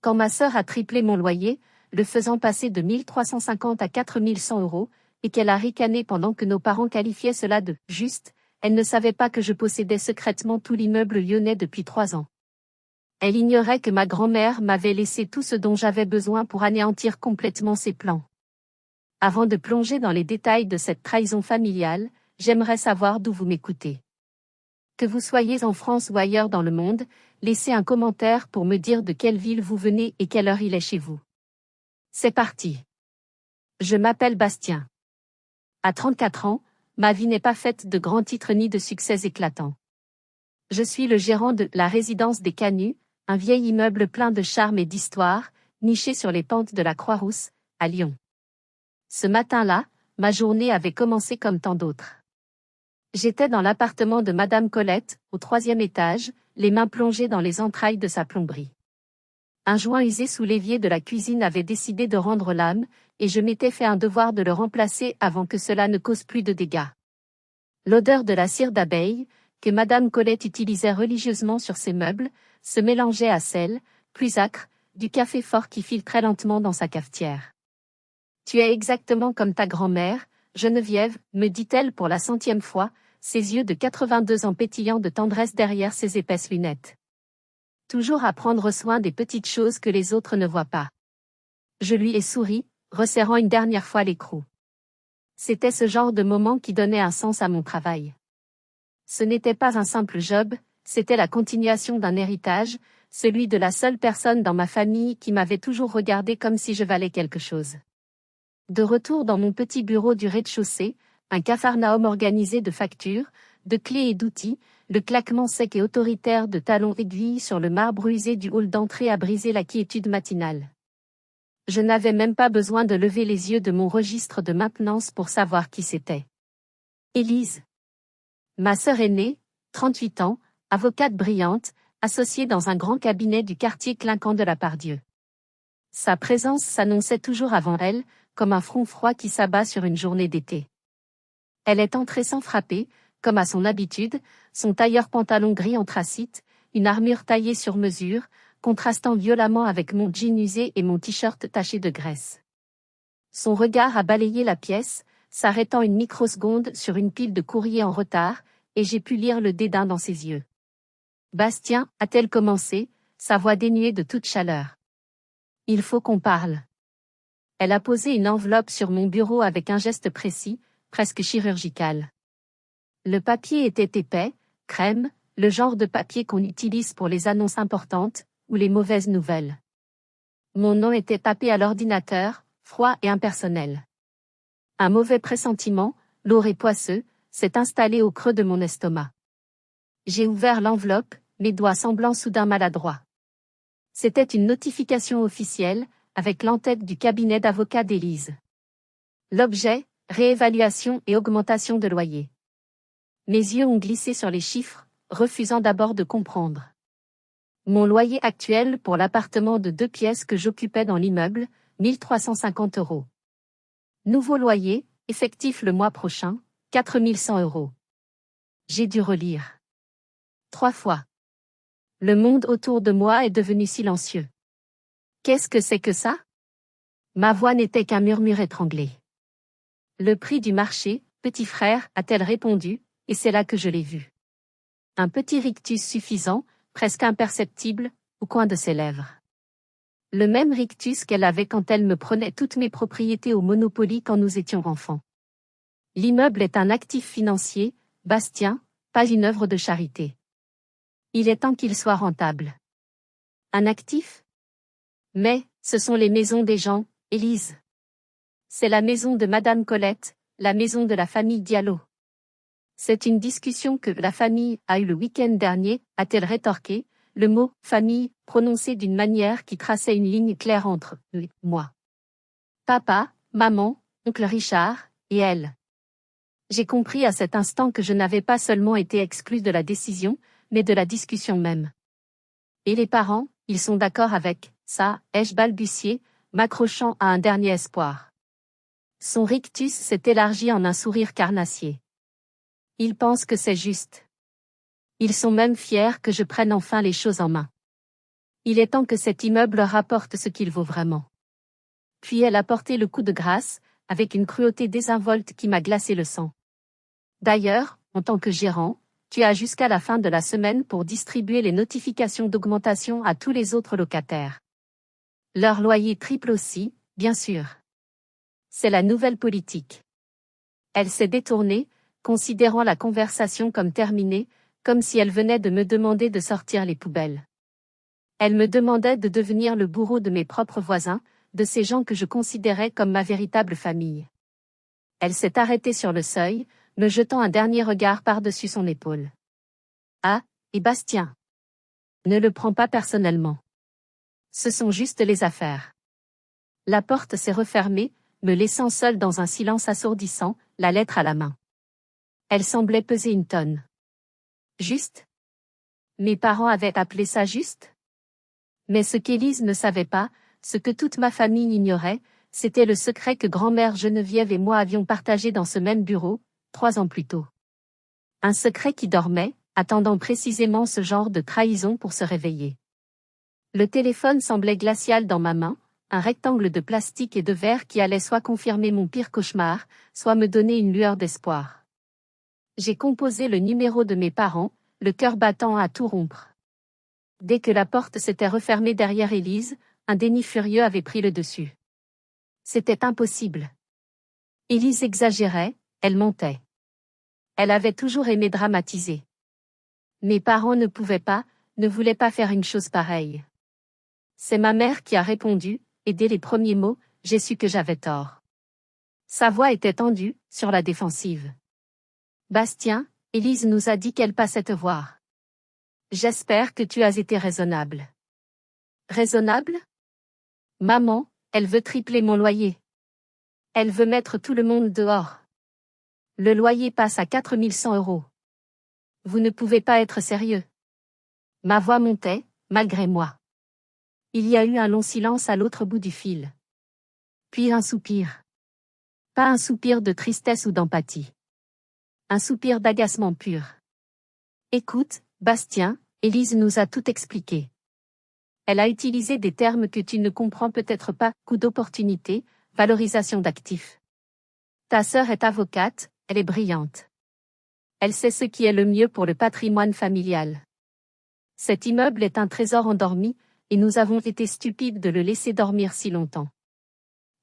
Quand ma sœur a triplé mon loyer, le faisant passer de 1350 à 4100 €, et qu'elle a ricané pendant que nos parents qualifiaient cela de « juste », elle ne savait pas que je possédais secrètement tout l'immeuble lyonnais depuis 3 ans. Elle ignorait que ma grand-mère m'avait laissé tout ce dont j'avais besoin pour anéantir complètement ses plans. Avant de plonger dans les détails de cette trahison familiale, j'aimerais savoir d'où vous m'écoutez. Que vous soyez en France ou ailleurs dans le monde, laissez un commentaire pour me dire de quelle ville vous venez et quelle heure il est chez vous. C'est parti. Je m'appelle Bastien. À 34 ans, ma vie n'est pas faite de grands titres ni de succès éclatants. Je suis le gérant de la résidence des Canuts, un vieil immeuble plein de charme et d'histoire, niché sur les pentes de la Croix-Rousse, à Lyon. Ce matin-là, ma journée avait commencé comme tant d'autres. J'étais dans l'appartement de Madame Colette, au 3e étage, les mains plongées dans les entrailles de sa plomberie. Un joint usé sous l'évier de la cuisine avait décidé de rendre l'âme, et je m'étais fait un devoir de le remplacer avant que cela ne cause plus de dégâts. L'odeur de la cire d'abeille, que Madame Colette utilisait religieusement sur ses meubles, se mélangeait à celle, plus âcre, du café fort qui filtrait lentement dans sa cafetière. « Tu es exactement comme ta grand-mère, Geneviève, me dit-elle pour la 100e fois, ses yeux de 82 ans pétillant de tendresse derrière ses épaisses lunettes. Toujours à prendre soin des petites choses que les autres ne voient pas. » Je lui ai souri, resserrant une dernière fois l'écrou. C'était ce genre de moment qui donnait un sens à mon travail. Ce n'était pas un simple job, c'était la continuation d'un héritage, celui de la seule personne dans ma famille qui m'avait toujours regardé comme si je valais quelque chose. De retour dans mon petit bureau du rez-de-chaussée, un capharnaüm organisé de factures, de clés et d'outils, le claquement sec et autoritaire de talons aiguilles sur le marbre usé du hall d'entrée a brisé la quiétude matinale. Je n'avais même pas besoin de lever les yeux de mon registre de maintenance pour savoir qui c'était. Élise. Ma sœur aînée, 38 ans, avocate brillante, associée dans un grand cabinet du quartier clinquant de la Pardieu. Sa présence s'annonçait toujours avant elle, comme un front froid qui s'abat sur une journée d'été. Elle est entrée sans frapper, comme à son habitude, son tailleur pantalon gris anthracite, une armure taillée sur mesure, contrastant violemment avec mon jean usé et mon t-shirt taché de graisse. Son regard a balayé la pièce, s'arrêtant une microseconde sur une pile de courriers en retard, et j'ai pu lire le dédain dans ses yeux. « Bastien » a-t-elle commencé, sa voix dénuée de toute chaleur. « Il faut qu'on parle. » Elle a posé une enveloppe sur mon bureau avec un geste précis, presque chirurgical. Le papier était épais, crème, le genre de papier qu'on utilise pour les annonces importantes, ou les mauvaises nouvelles. Mon nom était tapé à l'ordinateur, froid et impersonnel. Un mauvais pressentiment, lourd et poisseux, s'est installé au creux de mon estomac. J'ai ouvert l'enveloppe, mes doigts semblant soudain maladroits. C'était une notification officielle, avec l'entête du cabinet d'avocats d'Élise. L'objet, réévaluation et augmentation de loyer. Mes yeux ont glissé sur les chiffres, refusant d'abord de comprendre. Mon loyer actuel pour l'appartement de 2 pièces que j'occupais dans l'immeuble, 1350 €. Nouveau loyer, effectif le mois prochain, 4100 €. J'ai dû relire 3 fois. Le monde autour de moi est devenu silencieux. Qu'est-ce que c'est que ça? Ma voix n'était qu'un murmure étranglé. Le prix du marché, petit frère, a-t-elle répondu, et c'est là que je l'ai vu. Un petit rictus suffisant, presque imperceptible, au coin de ses lèvres. Le même rictus qu'elle avait quand elle me prenait toutes mes propriétés au Monopoly quand nous étions enfants. L'immeuble est un actif financier, Bastien, pas une œuvre de charité. Il est temps qu'il soit rentable. Un actif? Mais, ce sont les maisons des gens, Élise. C'est la maison de Madame Colette, la maison de la famille Diallo. C'est une discussion que la famille a eue le week-end dernier, a-t-elle rétorqué, le mot « famille » prononcé d'une manière qui traçait une ligne claire entre « eux » et « moi ». Papa, maman, oncle Richard, et elle. J'ai compris à cet instant que je n'avais pas seulement été exclue de la décision, mais de la discussion même. Et les parents, ils sont d'accord avec ça, ai-je balbutié, m'accrochant à un dernier espoir. Son rictus s'est élargi en un sourire carnassier. Ils pensent que c'est juste. Ils sont même fiers que je prenne enfin les choses en main. Il est temps que cet immeuble rapporte ce qu'il vaut vraiment. Puis elle a porté le coup de grâce, avec une cruauté désinvolte qui m'a glacé le sang. D'ailleurs, en tant que gérant, tu as jusqu'à la fin de la semaine pour distribuer les notifications d'augmentation à tous les autres locataires. Leur loyer triple aussi, bien sûr. C'est la nouvelle politique. Elle s'est détournée, considérant la conversation comme terminée, comme si elle venait de me demander de sortir les poubelles. Elle me demandait de devenir le bourreau de mes propres voisins, de ces gens que je considérais comme ma véritable famille. Elle s'est arrêtée sur le seuil, me jetant un dernier regard par-dessus son épaule. Ah, et Bastien. Ne le prends pas personnellement. Ce sont juste les affaires. La porte s'est refermée, me laissant seule dans un silence assourdissant, la lettre à la main. Elle semblait peser une tonne. Juste? Mes parents avaient appelé ça juste? Mais ce qu'Élise ne savait pas, ce que toute ma famille ignorait, c'était le secret que grand-mère Geneviève et moi avions partagé dans ce même bureau, 3 ans plus tôt. Un secret qui dormait, attendant précisément ce genre de trahison pour se réveiller. Le téléphone semblait glacial dans ma main, un rectangle de plastique et de verre qui allait soit confirmer mon pire cauchemar, soit me donner une lueur d'espoir. J'ai composé le numéro de mes parents, le cœur battant à tout rompre. Dès que la porte s'était refermée derrière Élise, un déni furieux avait pris le dessus. C'était impossible. Élise exagérait, elle mentait. Elle avait toujours aimé dramatiser. Mes parents ne pouvaient pas, ne voulaient pas faire une chose pareille. C'est ma mère qui a répondu, et dès les premiers mots, j'ai su que j'avais tort. Sa voix était tendue, sur la défensive. Bastien, Élise nous a dit qu'elle passait te voir. J'espère que tu as été raisonnable. Raisonnable? Maman, elle veut tripler mon loyer. Elle veut mettre tout le monde dehors. Le loyer passe à 4100 €. Vous ne pouvez pas être sérieux. Ma voix montait, malgré moi. Il y a eu un long silence à l'autre bout du fil. Puis un soupir. Pas un soupir de tristesse ou d'empathie. Un soupir d'agacement pur. Écoute, Bastien, Élise nous a tout expliqué. Elle a utilisé des termes que tu ne comprends peut-être pas, coût d'opportunité, valorisation d'actifs. Ta sœur est avocate, elle est brillante. Elle sait ce qui est le mieux pour le patrimoine familial. Cet immeuble est un trésor endormi, et nous avons été stupides de le laisser dormir si longtemps.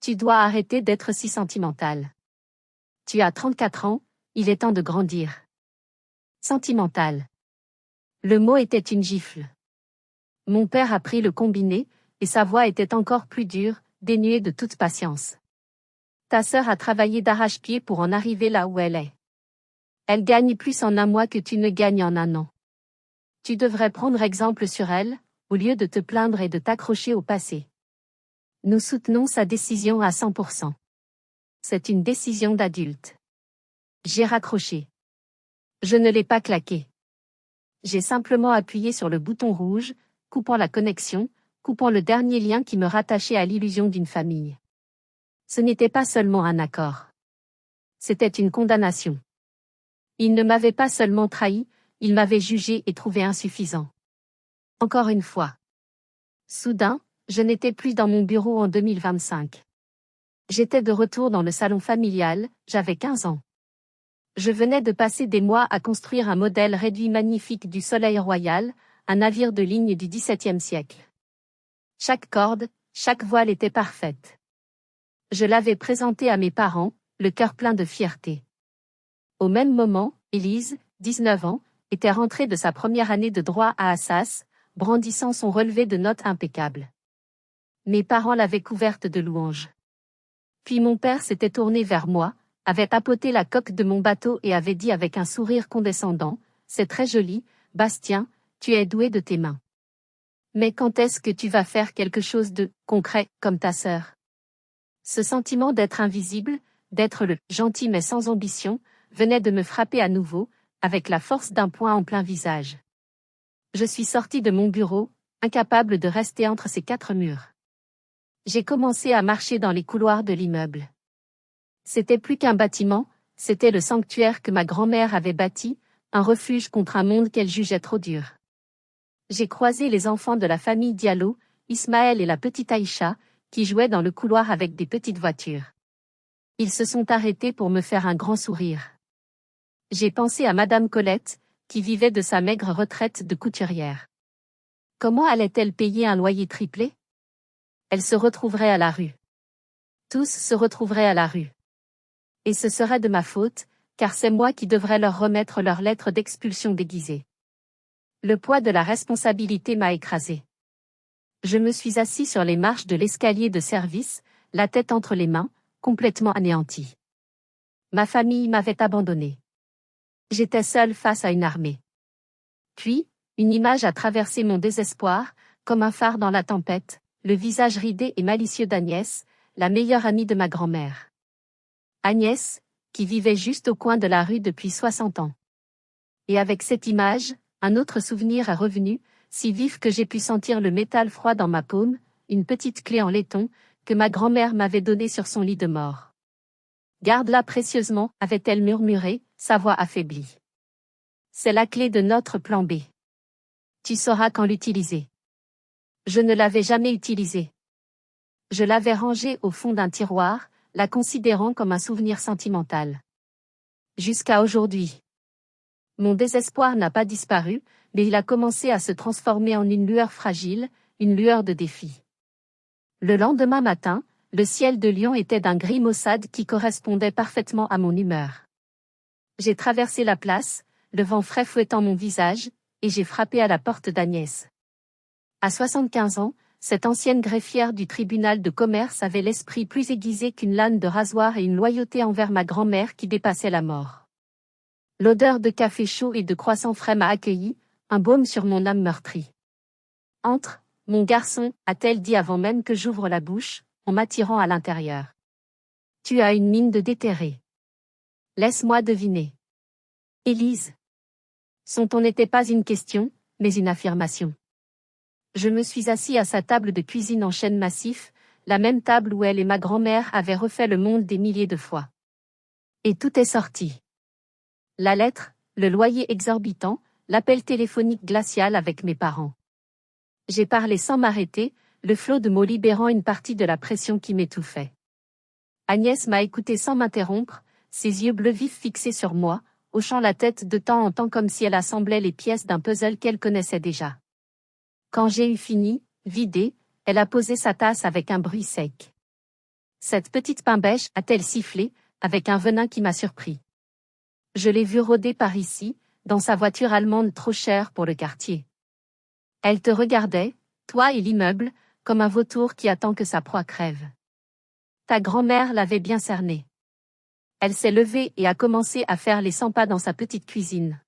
Tu dois arrêter d'être si sentimental. Tu as 34 ans, il est temps de grandir. Sentimental. Le mot était une gifle. Mon père a pris le combiné, et sa voix était encore plus dure, dénuée de toute patience. Ta sœur a travaillé d'arrache-pied pour en arriver là où elle est. Elle gagne plus en un mois que tu ne gagnes en un an. Tu devrais prendre exemple sur elle, au lieu de te plaindre et de t'accrocher au passé. Nous soutenons sa décision à 100%. C'est une décision d'adulte. J'ai raccroché. Je ne l'ai pas claqué. J'ai simplement appuyé sur le bouton rouge, coupant la connexion, coupant le dernier lien qui me rattachait à l'illusion d'une famille. Ce n'était pas seulement un accord. C'était une condamnation. Il ne m'avait pas seulement trahi, il m'avait jugé et trouvé insuffisant. Encore une fois. Soudain, je n'étais plus dans mon bureau en 2025. J'étais de retour dans le salon familial, j'avais 15 ans. Je venais de passer des mois à construire un modèle réduit magnifique du Soleil Royal, un navire de ligne du XVIIe siècle. Chaque corde, chaque voile était parfaite. Je l'avais présenté à mes parents, le cœur plein de fierté. Au même moment, Élise, 19 ans, était rentrée de sa première année de droit à Assas, brandissant son relevé de notes impeccable. Mes parents l'avaient couverte de louanges. Puis mon père s'était tourné vers moi, avait tapoté la coque de mon bateau et avait dit avec un sourire condescendant, « C'est très joli, Bastien, tu es doué de tes mains. Mais quand est-ce que tu vas faire quelque chose de concret, comme ta sœur ?» Ce sentiment d'être invisible, d'être le « gentil mais sans ambition », venait de me frapper à nouveau, avec la force d'un poing en plein visage. Je suis sortie de mon bureau, incapable de rester entre ces 4 murs. J'ai commencé à marcher dans les couloirs de l'immeuble. C'était plus qu'un bâtiment, c'était le sanctuaire que ma grand-mère avait bâti, un refuge contre un monde qu'elle jugeait trop dur. J'ai croisé les enfants de la famille Diallo, Ismaël et la petite Aïcha, qui jouaient dans le couloir avec des petites voitures. Ils se sont arrêtés pour me faire un grand sourire. J'ai pensé à Madame Colette, qui vivait de sa maigre retraite de couturière. Comment allait-elle payer un loyer triplé? Elle se retrouverait à la rue. Tous se retrouveraient à la rue. Et ce serait de ma faute, car c'est moi qui devrais leur remettre leur lettre d'expulsion déguisée. Le poids de la responsabilité m'a écrasé. Je me suis assis sur les marches de l'escalier de service, la tête entre les mains, complètement anéanti. Ma famille m'avait abandonné. J'étais seul face à une armée. Puis, une image a traversé mon désespoir, comme un phare dans la tempête, le visage ridé et malicieux d'Agnès, la meilleure amie de ma grand-mère. Agnès, qui vivait juste au coin de la rue depuis 60 ans. Et avec cette image, un autre souvenir est revenu, si vif que j'ai pu sentir le métal froid dans ma paume, une petite clé en laiton, que ma grand-mère m'avait donnée sur son lit de mort. Garde-la précieusement, avait-elle murmuré, sa voix affaiblie. C'est la clé de notre plan B. Tu sauras quand l'utiliser. Je ne l'avais jamais utilisée. Je l'avais rangée au fond d'un tiroir, la considérant comme un souvenir sentimental. Jusqu'à aujourd'hui. Mon désespoir n'a pas disparu, mais il a commencé à se transformer en une lueur fragile, une lueur de défi. Le lendemain matin, le ciel de Lyon était d'un gris maussade qui correspondait parfaitement à mon humeur. J'ai traversé la place, le vent frais fouettant mon visage, et j'ai frappé à la porte d'Agnès. À 75 ans, cette ancienne greffière du tribunal de commerce avait l'esprit plus aiguisé qu'une lame de rasoir et une loyauté envers ma grand-mère qui dépassait la mort. L'odeur de café chaud et de croissants frais m'a accueilli, un baume sur mon âme meurtrie. « Entre, mon garçon, a-t-elle dit avant même que j'ouvre la bouche, en m'attirant à l'intérieur. Tu as une mine de déterré. Laisse-moi deviner. Élise. Son ton n'était pas une question, mais une affirmation. Je me suis assis à sa table de cuisine en chêne massif, la même table où elle et ma grand-mère avaient refait le monde des milliers de fois. Et tout est sorti. La lettre, le loyer exorbitant, l'appel téléphonique glacial avec mes parents. J'ai parlé sans m'arrêter, le flot de mots libérant une partie de la pression qui m'étouffait. Agnès m'a écouté sans m'interrompre, ses yeux bleus vifs fixés sur moi, hochant la tête de temps en temps comme si elle assemblait les pièces d'un puzzle qu'elle connaissait déjà. Quand j'ai eu fini, vidé, elle a posé sa tasse avec un bruit sec. Cette petite pain bêche a-t-elle sifflé, avec un venin qui m'a surpris. Je l'ai vue rôder par ici, dans sa voiture allemande trop chère pour le quartier. Elle te regardait, toi et l'immeuble, comme un vautour qui attend que sa proie crève. Ta grand-mère l'avait bien cernée. Elle s'est levée et a commencé à faire les 100 pas dans sa petite cuisine.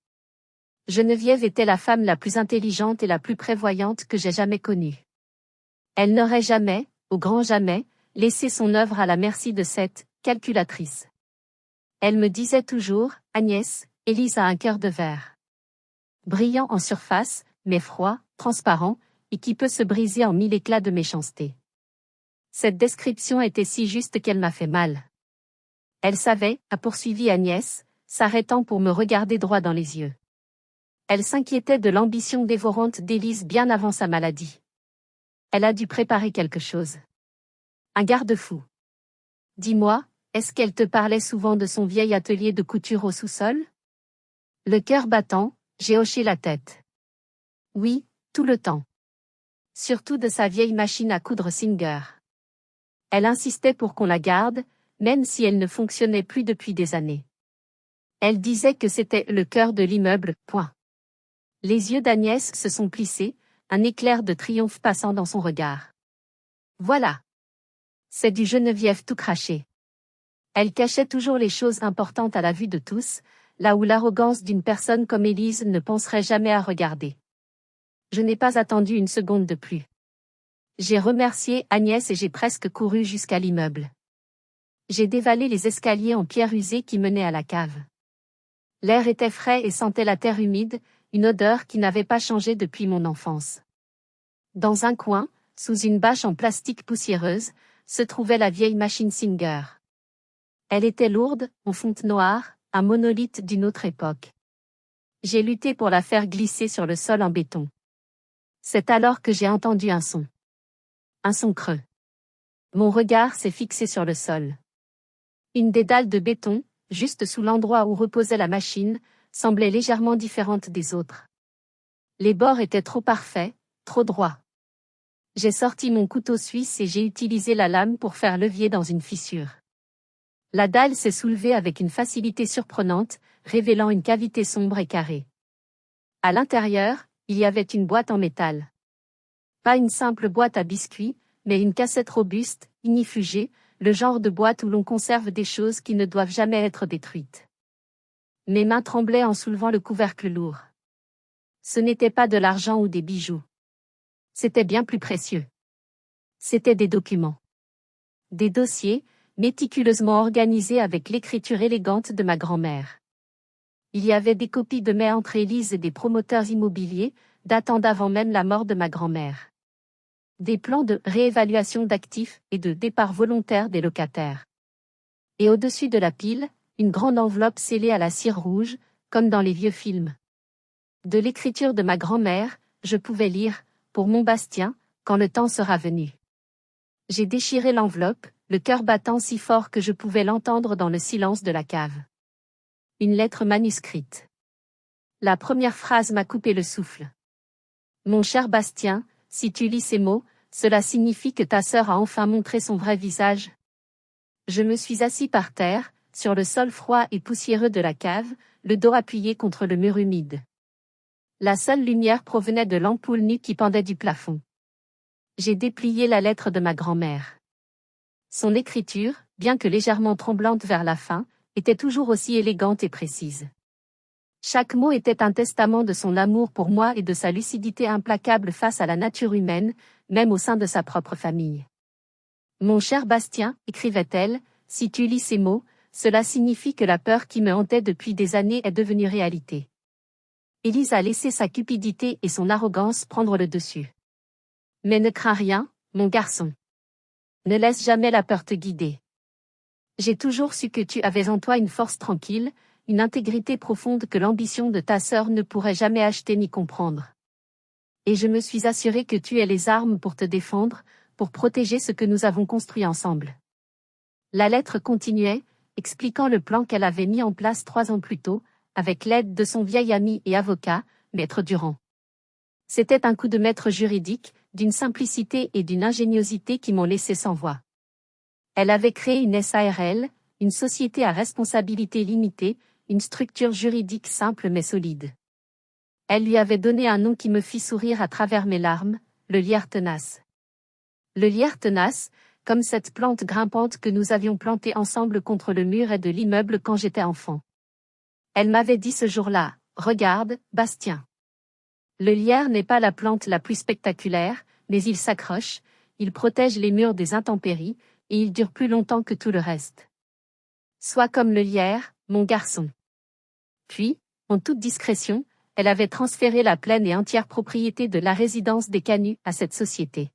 Geneviève était la femme la plus intelligente et la plus prévoyante que j'ai jamais connue. Elle n'aurait jamais, au grand jamais, laissé son œuvre à la merci de cette calculatrice. Elle me disait toujours, Agnès, Élise a un cœur de verre. Brillant en surface, mais froid, transparent, et qui peut se briser en 1000 éclats de méchanceté. Cette description était si juste qu'elle m'a fait mal. Elle savait, a poursuivi Agnès, s'arrêtant pour me regarder droit dans les yeux. Elle s'inquiétait de l'ambition dévorante d'Élise bien avant sa maladie. Elle a dû préparer quelque chose. Un garde-fou. Dis-moi, est-ce qu'elle te parlait souvent de son vieil atelier de couture au sous-sol? Le cœur battant, j'ai hoché la tête. Oui, tout le temps. Surtout de sa vieille machine à coudre Singer. Elle insistait pour qu'on la garde, même si elle ne fonctionnait plus depuis des années. Elle disait que c'était le cœur de l'immeuble, point. Les yeux d'Agnès se sont plissés, un éclair de triomphe passant dans son regard. Voilà. C'est du Geneviève tout craché. Elle cachait toujours les choses importantes à la vue de tous, là où l'arrogance d'une personne comme Élise ne penserait jamais à regarder. Je n'ai pas attendu une seconde de plus. J'ai remercié Agnès et j'ai presque couru jusqu'à l'immeuble. J'ai dévalé les escaliers en pierre usée qui menaient à la cave. L'air était frais et sentait la terre humide, une odeur qui n'avait pas changé depuis mon enfance. Dans un coin, sous une bâche en plastique poussiéreuse, se trouvait la vieille machine Singer. Elle était lourde, en fonte noire, un monolithe d'une autre époque. J'ai lutté pour la faire glisser sur le sol en béton. C'est alors que j'ai entendu un son. Un son creux. Mon regard s'est fixé sur le sol. Une des dalles de béton, juste sous l'endroit où reposait la machine, semblait légèrement différente des autres. Les bords étaient trop parfaits, trop droits. J'ai sorti mon couteau suisse et j'ai utilisé la lame pour faire levier dans une fissure. La dalle s'est soulevée avec une facilité surprenante, révélant une cavité sombre et carrée. À l'intérieur, il y avait une boîte en métal. Pas une simple boîte à biscuits, mais une cassette robuste, ignifugée, le genre de boîte où l'on conserve des choses qui ne doivent jamais être détruites. Mes mains tremblaient en soulevant le couvercle lourd. Ce n'était pas de l'argent ou des bijoux. C'était bien plus précieux. C'étaient des documents. Des dossiers, méticuleusement organisés avec l'écriture élégante de ma grand-mère. Il y avait des copies de mes entreprises et des promoteurs immobiliers, datant d'avant même la mort de ma grand-mère. Des plans de réévaluation d'actifs et de départ volontaire des locataires. Et au-dessus de la pile, une grande enveloppe scellée à la cire rouge, comme dans les vieux films. De l'écriture de ma grand-mère, je pouvais lire, pour mon Bastien, quand le temps sera venu. J'ai déchiré l'enveloppe, le cœur battant si fort que je pouvais l'entendre dans le silence de la cave. Une lettre manuscrite. La première phrase m'a coupé le souffle. Mon cher Bastien, si tu lis ces mots, cela signifie que ta sœur a enfin montré son vrai visage. Je me suis assis par terre, sur le sol froid et poussiéreux de la cave, le dos appuyé contre le mur humide. La seule lumière provenait de l'ampoule nue qui pendait du plafond. J'ai déplié la lettre de ma grand-mère. Son écriture, bien que légèrement tremblante vers la fin, était toujours aussi élégante et précise. Chaque mot était un testament de son amour pour moi et de sa lucidité implacable face à la nature humaine, même au sein de sa propre famille. Mon cher Bastien, écrivait-elle, si tu lis ces mots, cela signifie que la peur qui me hantait depuis des années est devenue réalité. Élise a laissé sa cupidité et son arrogance prendre le dessus. Mais ne crains rien, mon garçon. Ne laisse jamais la peur te guider. J'ai toujours su que tu avais en toi une force tranquille, une intégrité profonde que l'ambition de ta sœur ne pourrait jamais acheter ni comprendre. Et je me suis assuré que tu aies les armes pour te défendre, pour protéger ce que nous avons construit ensemble. La lettre continuait, expliquant le plan qu'elle avait mis en place 3 ans plus tôt, avec l'aide de son vieil ami et avocat, Maître Durand. C'était un coup de maître juridique, d'une simplicité et d'une ingéniosité qui m'ont laissé sans voix. Elle avait créé une SARL, une société à responsabilité limitée, une structure juridique simple mais solide. Elle lui avait donné un nom qui me fit sourire à travers mes larmes, le lierre tenace. Le lierre tenace, comme cette plante grimpante que nous avions plantée ensemble contre le mur de l'immeuble quand j'étais enfant. Elle m'avait dit ce jour-là, « Regarde, Bastien. Le lierre n'est pas la plante la plus spectaculaire, mais il s'accroche, il protège les murs des intempéries, et il dure plus longtemps que tout le reste. Sois comme le lierre, mon garçon. » Puis, en toute discrétion, elle avait transféré la pleine et entière propriété de la résidence des Canuts à cette société.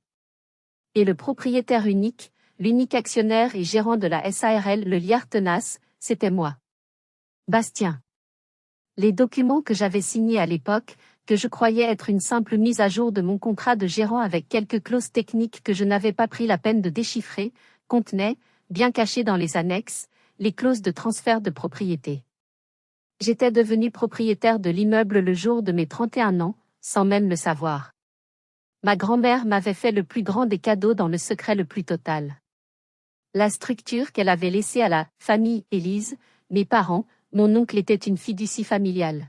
Et le propriétaire unique, l'unique actionnaire et gérant de la SARL Le Lierre Tenace, c'était moi. Bastien. Les documents que j'avais signés à l'époque, que je croyais être une simple mise à jour de mon contrat de gérant avec quelques clauses techniques que je n'avais pas pris la peine de déchiffrer, contenaient, bien cachées dans les annexes, les clauses de transfert de propriété. J'étais devenu propriétaire de l'immeuble le jour de mes 31 ans, sans même le savoir. Ma grand-mère m'avait fait le plus grand des cadeaux dans le secret le plus total. La structure qu'elle avait laissée à la famille Élise, mes parents, mon oncle était une fiducie familiale.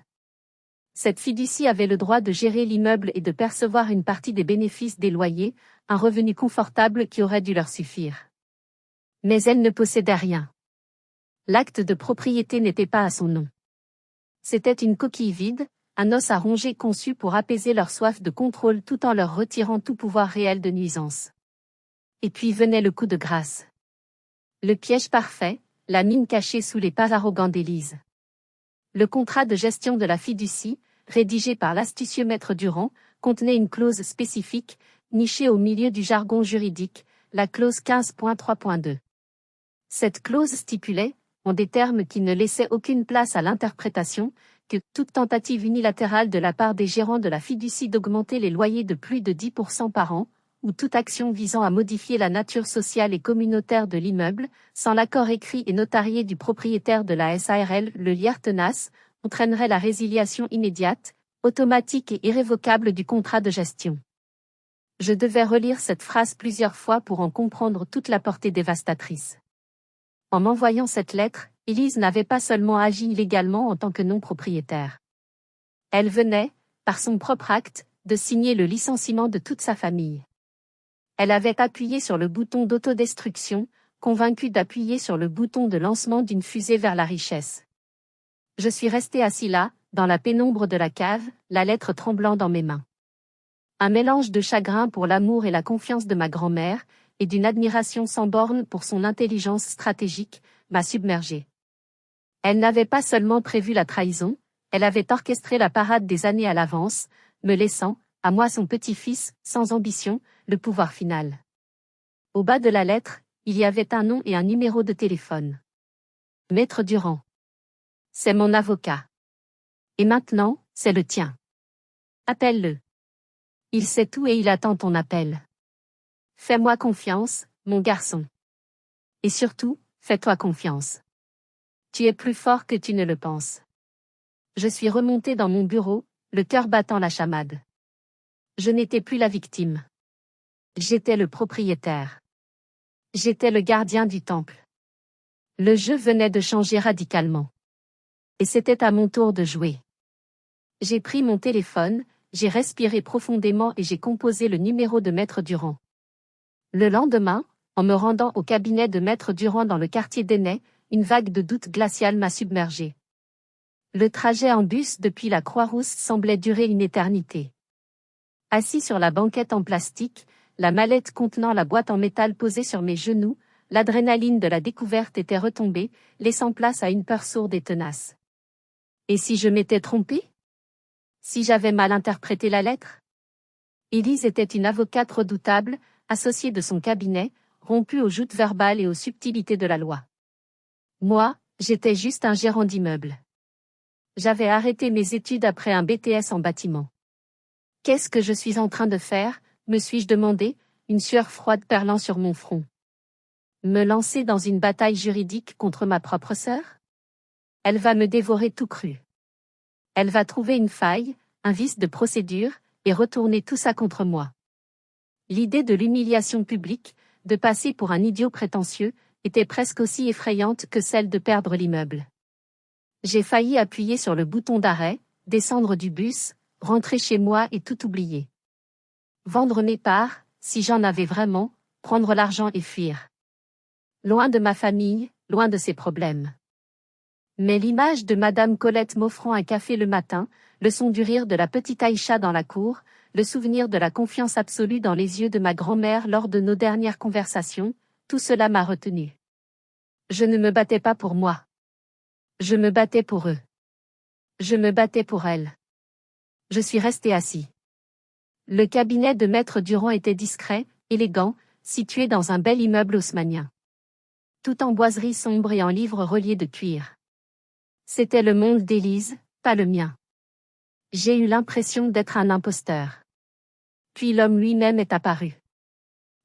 Cette fiducie avait le droit de gérer l'immeuble et de percevoir une partie des bénéfices des loyers, un revenu confortable qui aurait dû leur suffire. Mais elle ne possédait rien. L'acte de propriété n'était pas à son nom. C'était une coquille vide, un os à ronger conçu pour apaiser leur soif de contrôle tout en leur retirant tout pouvoir réel de nuisance. Et puis venait le coup de grâce. Le piège parfait, la mine cachée sous les pas arrogants d'Élise. Le contrat de gestion de la fiducie, rédigé par l'astucieux maître Durand, contenait une clause spécifique, nichée au milieu du jargon juridique, la clause 15.3.2. Cette clause stipulait, en des termes qui ne laissaient aucune place à l'interprétation, que toute tentative unilatérale de la part des gérants de la fiducie d'augmenter les loyers de plus de 10% par an, ou toute action visant à modifier la nature sociale et communautaire de l'immeuble, sans l'accord écrit et notarié du propriétaire de la SARL, le liard tenace, entraînerait la résiliation immédiate, automatique et irrévocable du contrat de gestion. Je devais relire cette phrase plusieurs fois pour en comprendre toute la portée dévastatrice. En m'envoyant cette lettre, Élise n'avait pas seulement agi illégalement en tant que non-propriétaire. Elle venait, par son propre acte, de signer le licenciement de toute sa famille. Elle avait appuyé sur le bouton d'autodestruction, convaincue d'appuyer sur le bouton de lancement d'une fusée vers la richesse. Je suis resté assis là, dans la pénombre de la cave, la lettre tremblant dans mes mains. Un mélange de chagrin pour l'amour et la confiance de ma grand-mère, et d'une admiration sans borne pour son intelligence stratégique, m'a submergé. Elle n'avait pas seulement prévu la trahison, elle avait orchestré la parade des années à l'avance, me laissant, à moi son petit-fils, sans ambition, le pouvoir final. Au bas de la lettre, il y avait un nom et un numéro de téléphone. Maître Durand. C'est mon avocat. Et maintenant, c'est le tien. Appelle-le. Il sait tout et il attend ton appel. Fais-moi confiance, mon garçon. Et surtout, fais-toi confiance. Tu es plus fort que tu ne le penses. Je suis remonté dans mon bureau, le cœur battant la chamade. Je n'étais plus la victime. J'étais le propriétaire. J'étais le gardien du temple. Le jeu venait de changer radicalement. Et c'était à mon tour de jouer. J'ai pris mon téléphone, j'ai respiré profondément et j'ai composé le numéro de Maître Durand. Le lendemain, en me rendant au cabinet de Maître Durand dans le quartier d'Enay, une vague de doute glacial m'a submergé. Le trajet en bus depuis la Croix-Rousse semblait durer une éternité. Assis sur la banquette en plastique, la mallette contenant la boîte en métal posée sur mes genoux, l'adrénaline de la découverte était retombée, laissant place à une peur sourde et tenace. Et si je m'étais trompée? Si j'avais mal interprété la lettre? Élise était une avocate redoutable, associée de son cabinet, rompue aux joutes verbales et aux subtilités de la loi. Moi, j'étais juste un gérant d'immeuble. J'avais arrêté mes études après un BTS en bâtiment. Qu'est-ce que je suis en train de faire, me suis-je demandé, une sueur froide perlant sur mon front. Me lancer dans une bataille juridique contre ma propre sœur? Elle va me dévorer tout cru. Elle va trouver une faille, un vice de procédure, et retourner tout ça contre moi. L'idée de l'humiliation publique, de passer pour un idiot prétentieux, était presque aussi effrayante que celle de perdre l'immeuble. J'ai failli appuyer sur le bouton d'arrêt, descendre du bus, rentrer chez moi et tout oublier. Vendre mes parts, si j'en avais vraiment, prendre l'argent et fuir. Loin de ma famille, loin de ses problèmes. Mais l'image de Madame Colette m'offrant un café le matin, le son du rire de la petite Aïcha dans la cour, le souvenir de la confiance absolue dans les yeux de ma grand-mère lors de nos dernières conversations, tout cela m'a retenu. Je ne me battais pas pour moi. Je me battais pour eux. Je me battais pour elle. Je suis resté assis. Le cabinet de Maître Durand était discret, élégant, situé dans un bel immeuble haussmannien. Tout en boiserie sombre et en livres reliés de cuir. C'était le monde d'Élise, pas le mien. J'ai eu l'impression d'être un imposteur. Puis l'homme lui-même est apparu.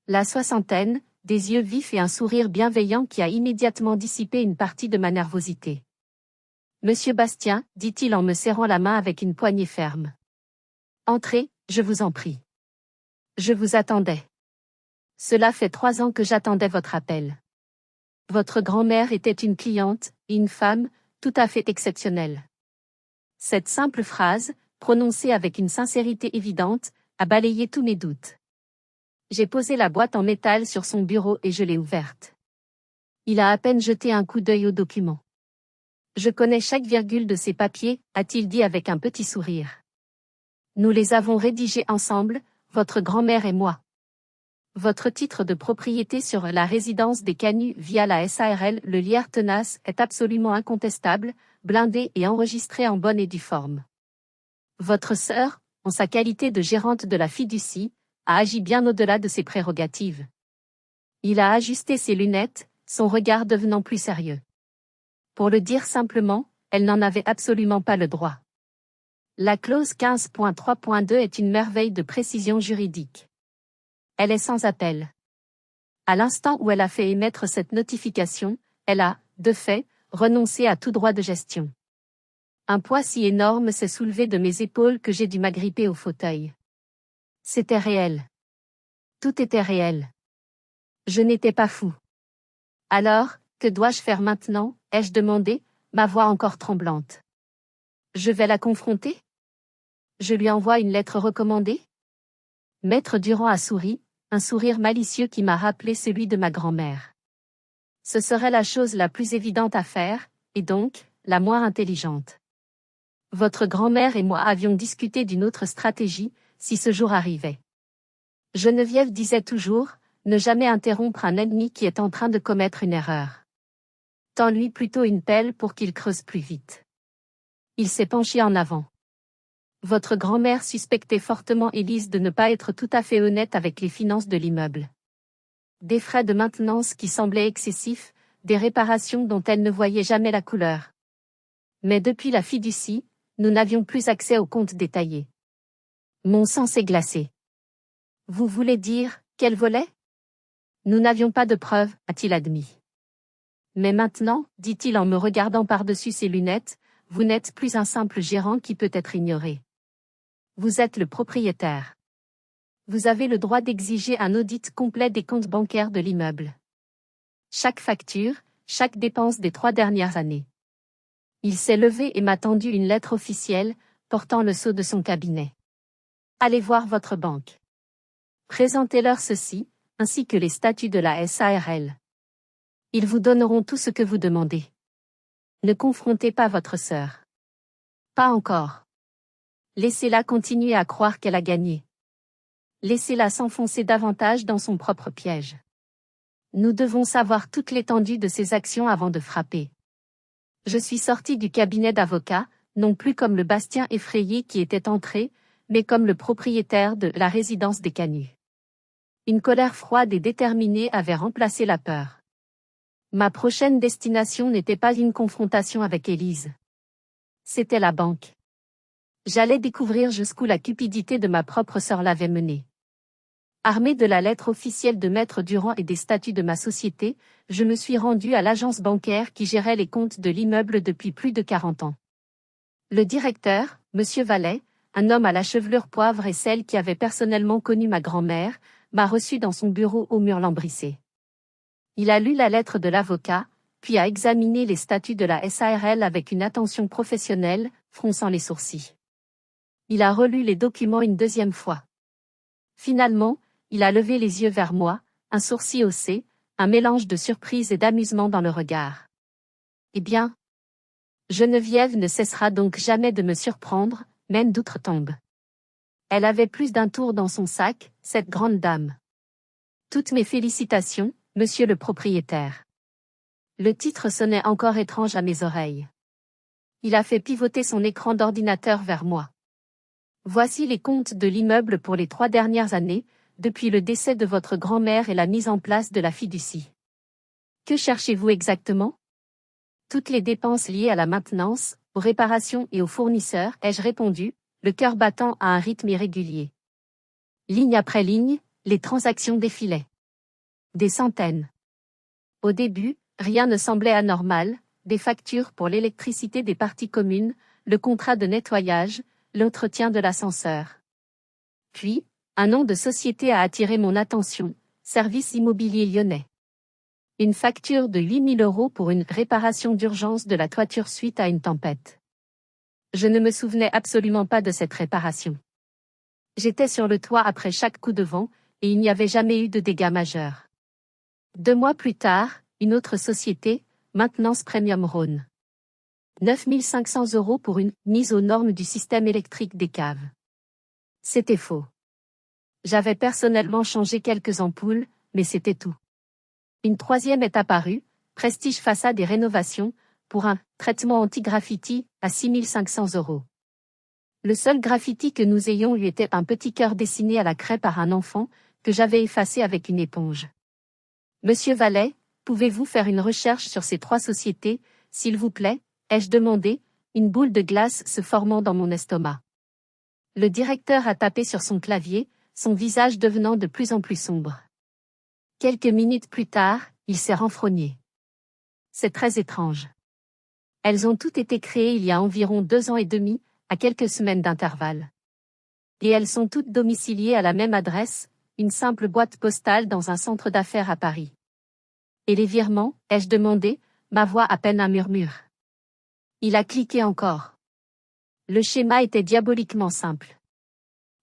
La soixantaine, des yeux vifs et un sourire bienveillant qui a immédiatement dissipé une partie de ma nervosité. Monsieur Bastien, dit-il en me serrant la main avec une poignée ferme. Entrez, je vous en prie. Je vous attendais. Cela fait 3 ans que j'attendais votre appel. Votre grand-mère était une cliente, et une femme, tout à fait exceptionnelle. Cette simple phrase, prononcée avec une sincérité évidente, a balayé tous mes doutes. J'ai posé la boîte en métal sur son bureau et je l'ai ouverte. Il a à peine jeté un coup d'œil aux documents. Je connais chaque virgule de ces papiers, a-t-il dit avec un petit sourire. Nous les avons rédigés ensemble, votre grand-mère et moi. Votre titre de propriété sur la résidence des Canuts via la SARL, le liard tenace, est absolument incontestable, blindé et enregistré en bonne et due forme. Votre sœur, en sa qualité de gérante de la fiducie, a agi bien au-delà de ses prérogatives. Il a ajusté ses lunettes, son regard devenant plus sérieux. Pour le dire simplement, elle n'en avait absolument pas le droit. La clause 15.3.2 est une merveille de précision juridique. Elle est sans appel. À l'instant où elle a fait émettre cette notification, elle a, de fait, renoncé à tout droit de gestion. Un poids si énorme s'est soulevé de mes épaules que j'ai dû m'agripper au fauteuil. C'était réel. Tout était réel. Je n'étais pas fou. Alors, que dois-je faire maintenant, ai-je demandé, ma voix encore tremblante. Je vais la confronter? Je lui envoie une lettre recommandée? Maître Durand a souri, un sourire malicieux qui m'a rappelé celui de ma grand-mère. Ce serait la chose la plus évidente à faire, et donc, la moins intelligente. Votre grand-mère et moi avions discuté d'une autre stratégie, si ce jour arrivait. Geneviève disait toujours, ne jamais interrompre un ennemi qui est en train de commettre une erreur. Tends-lui plutôt une pelle pour qu'il creuse plus vite. Il s'est penché en avant. Votre grand-mère suspectait fortement Élise de ne pas être tout à fait honnête avec les finances de l'immeuble. Des frais de maintenance qui semblaient excessifs, des réparations dont elle ne voyait jamais la couleur. Mais depuis la fiducie, nous n'avions plus accès aux comptes détaillés. Mon sang s'est glacé. Vous voulez dire, qu'elle volait? Nous n'avions pas de preuves, a-t-il admis. Mais maintenant, dit-il en me regardant par-dessus ses lunettes, vous n'êtes plus un simple gérant qui peut être ignoré. Vous êtes le propriétaire. Vous avez le droit d'exiger un audit complet des comptes bancaires de l'immeuble. Chaque facture, chaque dépense des 3 dernières années. Il s'est levé et m'a tendu une lettre officielle, portant le sceau de son cabinet. Allez voir votre banque. Présentez-leur ceci, ainsi que les statuts de la SARL. Ils vous donneront tout ce que vous demandez. Ne confrontez pas votre sœur. Pas encore. Laissez-la continuer à croire qu'elle a gagné. Laissez-la s'enfoncer davantage dans son propre piège. Nous devons savoir toute l'étendue de ses actions avant de frapper. Je suis sorti du cabinet d'avocat, non plus comme le Bastien effrayé qui était entré, mais comme le propriétaire de la résidence des Canuts. Une colère froide et déterminée avait remplacé la peur. Ma prochaine destination n'était pas une confrontation avec Élise. C'était la banque. J'allais découvrir jusqu'où la cupidité de ma propre sœur l'avait menée. Armé de la lettre officielle de Maître Durand et des statuts de ma société, je me suis rendu à l'agence bancaire qui gérait les comptes de l'immeuble depuis plus de 40 ans. Le directeur, M. Vallet, un homme à la chevelure poivre et celle qui avait personnellement connu ma grand-mère, m'a reçu dans son bureau au mur lambrissé. Il a lu la lettre de l'avocat, puis a examiné les statuts de la SARL avec une attention professionnelle, fronçant les sourcils. Il a relu les documents une deuxième fois. Finalement, il a levé les yeux vers moi, un sourcil haussé, un mélange de surprise et d'amusement dans le regard. Eh bien, Geneviève ne cessera donc jamais de me surprendre, même d'outre-tombe. Elle avait plus d'un tour dans son sac, cette grande dame. Toutes mes félicitations, monsieur le propriétaire. Le titre sonnait encore étrange à mes oreilles. Il a fait pivoter son écran d'ordinateur vers moi. Voici les comptes de l'immeuble pour les 3 dernières années, depuis le décès de votre grand-mère et la mise en place de la fiducie. Que cherchez-vous exactement? Toutes les dépenses liées à la maintenance, aux réparations et aux fournisseurs, ai-je répondu, le cœur battant à un rythme irrégulier. Ligne après ligne, les transactions défilaient. Des centaines. Au début, rien ne semblait anormal, des factures pour l'électricité des parties communes, le contrat de nettoyage, l'entretien de l'ascenseur. Puis, un nom de société a attiré mon attention, Service Immobilier Lyonnais. Une facture de 8 000 € pour une réparation d'urgence de la toiture suite à une tempête. Je ne me souvenais absolument pas de cette réparation. J'étais sur le toit après chaque coup de vent, et il n'y avait jamais eu de dégâts majeurs. 2 mois plus tard, une autre société, Maintenance Premium Rhône. 9 500 € pour une mise aux normes du système électrique des caves. C'était faux. J'avais personnellement changé quelques ampoules, mais c'était tout. Une troisième est apparue, Prestige Façade et Rénovation, pour un traitement anti-graffiti à 6 500 €. Le seul graffiti que nous ayons eu était un petit cœur dessiné à la craie par un enfant, que j'avais effacé avec une éponge. Monsieur Vallet, pouvez-vous faire une recherche sur ces 3 sociétés, s'il vous plaît, ai-je demandé, une boule de glace se formant dans mon estomac. Le directeur a tapé sur son clavier, son visage devenant de plus en plus sombre. Quelques minutes plus tard, il s'est renfrogné. C'est très étrange. Elles ont toutes été créées il y a environ 2 ans et demi, à quelques semaines d'intervalle. Et elles sont toutes domiciliées à la même adresse, une simple boîte postale dans un centre d'affaires à Paris. Et les virements, ai-je demandé, ma voix à peine un murmure. Il a cliqué encore. Le schéma était diaboliquement simple.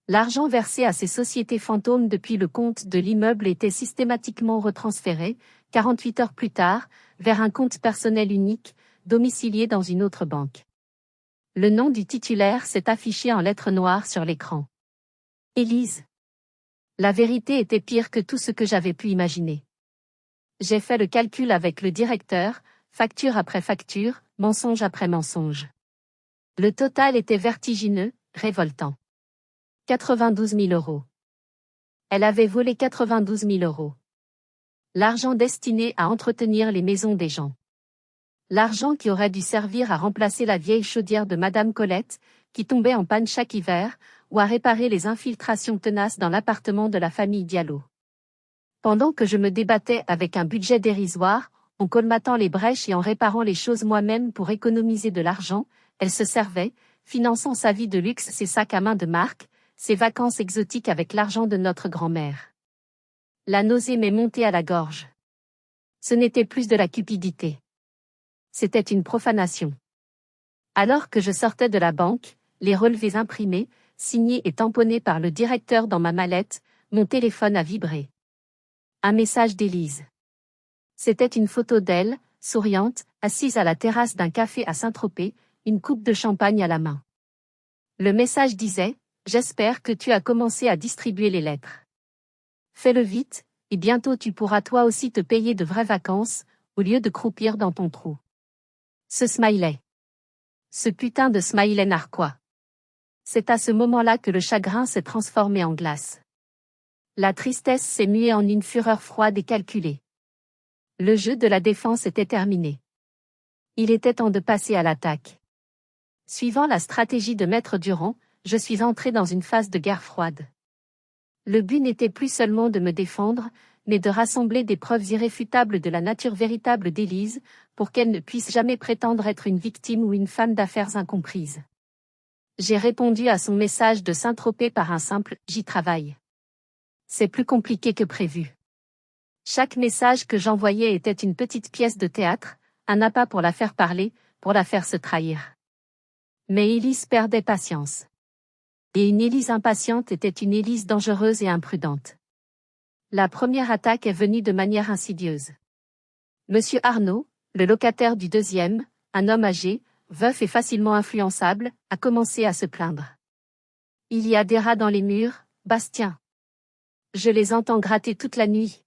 L'argent versé à ces sociétés fantômes depuis le compte de l'immeuble était systématiquement retransféré, 48 heures plus tard, vers un compte personnel unique, domicilié dans une autre banque. Le nom du titulaire s'est affiché en lettres noires sur l'écran. Élise. La vérité était pire que tout ce que j'avais pu imaginer. J'ai fait le calcul avec le directeur, facture après facture, mensonge après mensonge. Le total était vertigineux, révoltant. 92 000 euros. Elle avait volé 92 000 euros. L'argent destiné à entretenir les maisons des gens. L'argent qui aurait dû servir à remplacer la vieille chaudière de Madame Colette, qui tombait en panne chaque hiver, ou à réparer les infiltrations tenaces dans l'appartement de la famille Diallo. Pendant que je me débattais avec un budget dérisoire, en colmatant les brèches et en réparant les choses moi-même pour économiser de l'argent, elle se servait, finançant sa vie de luxe, ses sacs à main de marque, ses vacances exotiques avec l'argent de notre grand-mère. La nausée m'est montée à la gorge. Ce n'était plus de la cupidité. C'était une profanation. Alors que je sortais de la banque, les relevés imprimés, signés et tamponnés par le directeur dans ma mallette, mon téléphone a vibré. Un message d'Élise. C'était une photo d'elle, souriante, assise à la terrasse d'un café à Saint-Tropez, une coupe de champagne à la main. Le message disait: « J'espère que tu as commencé à distribuer les lettres. Fais-le vite, et bientôt tu pourras toi aussi te payer de vraies vacances, au lieu de croupir dans ton trou. » Ce smiley. Ce putain de smiley narquois. C'est à ce moment-là que le chagrin s'est transformé en glace. La tristesse s'est muée en une fureur froide et calculée. Le jeu de la défense était terminé. Il était temps de passer à l'attaque. Suivant la stratégie de Maître Durand, je suis entré dans une phase de guerre froide. Le but n'était plus seulement de me défendre, mais de rassembler des preuves irréfutables de la nature véritable d'Élise, pour qu'elle ne puisse jamais prétendre être une victime ou une femme d'affaires incomprise. J'ai répondu à son message de Saint-Tropez par un simple « J'y travaille ». C'est plus compliqué que prévu. Chaque message que j'envoyais était une petite pièce de théâtre, un appât pour la faire parler, pour la faire se trahir. Mais Élise perdait patience. Et une Élise impatiente était une Élise dangereuse et imprudente. La première attaque est venue de manière insidieuse. Monsieur Arnaud, le locataire du deuxième, un homme âgé, veuf et facilement influençable, a commencé à se plaindre. Il y a des rats dans les murs, Bastien. Je les entends gratter toute la nuit.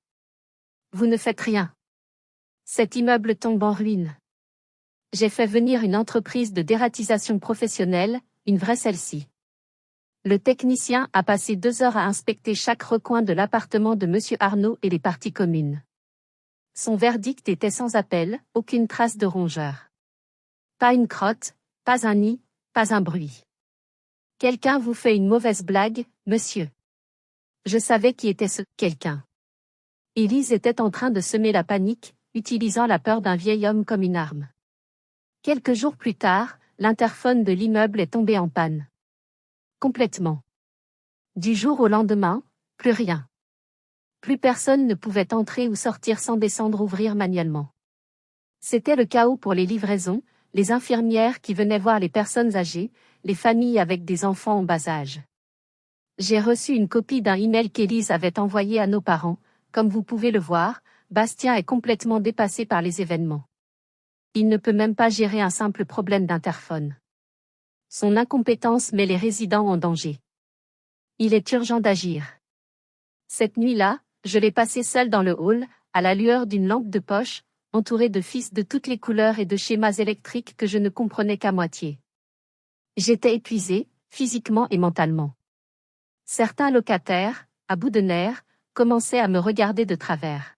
Vous ne faites rien. Cet immeuble tombe en ruine. J'ai fait venir une entreprise de dératisation professionnelle, une vraie celle-ci. Le technicien a passé 2 heures à inspecter chaque recoin de l'appartement de Monsieur Arnaud et les parties communes. Son verdict était sans appel, aucune trace de rongeur. Pas une crotte, pas un nid, pas un bruit. Quelqu'un vous fait une mauvaise blague, monsieur. Je savais qui était ce « quelqu'un ». Élise était en train de semer la panique, utilisant la peur d'un vieil homme comme une arme. Quelques jours plus tard, l'interphone de l'immeuble est tombé en panne. Complètement. Du jour au lendemain, plus rien. Plus personne ne pouvait entrer ou sortir sans descendre ouvrir manuellement. C'était le chaos pour les livraisons, les infirmières qui venaient voir les personnes âgées, les familles avec des enfants en bas âge. J'ai reçu une copie d'un email qu'Élise avait envoyé à nos parents. Comme vous pouvez le voir, Bastien est complètement dépassé par les événements. Il ne peut même pas gérer un simple problème d'interphone. Son incompétence met les résidents en danger. Il est urgent d'agir. Cette nuit-là, je l'ai passé seul dans le hall, à la lueur d'une lampe de poche, entouré de fils de toutes les couleurs et de schémas électriques que je ne comprenais qu'à moitié. J'étais épuisé, physiquement et mentalement. Certains locataires, à bout de nerfs, commençaient à me regarder de travers.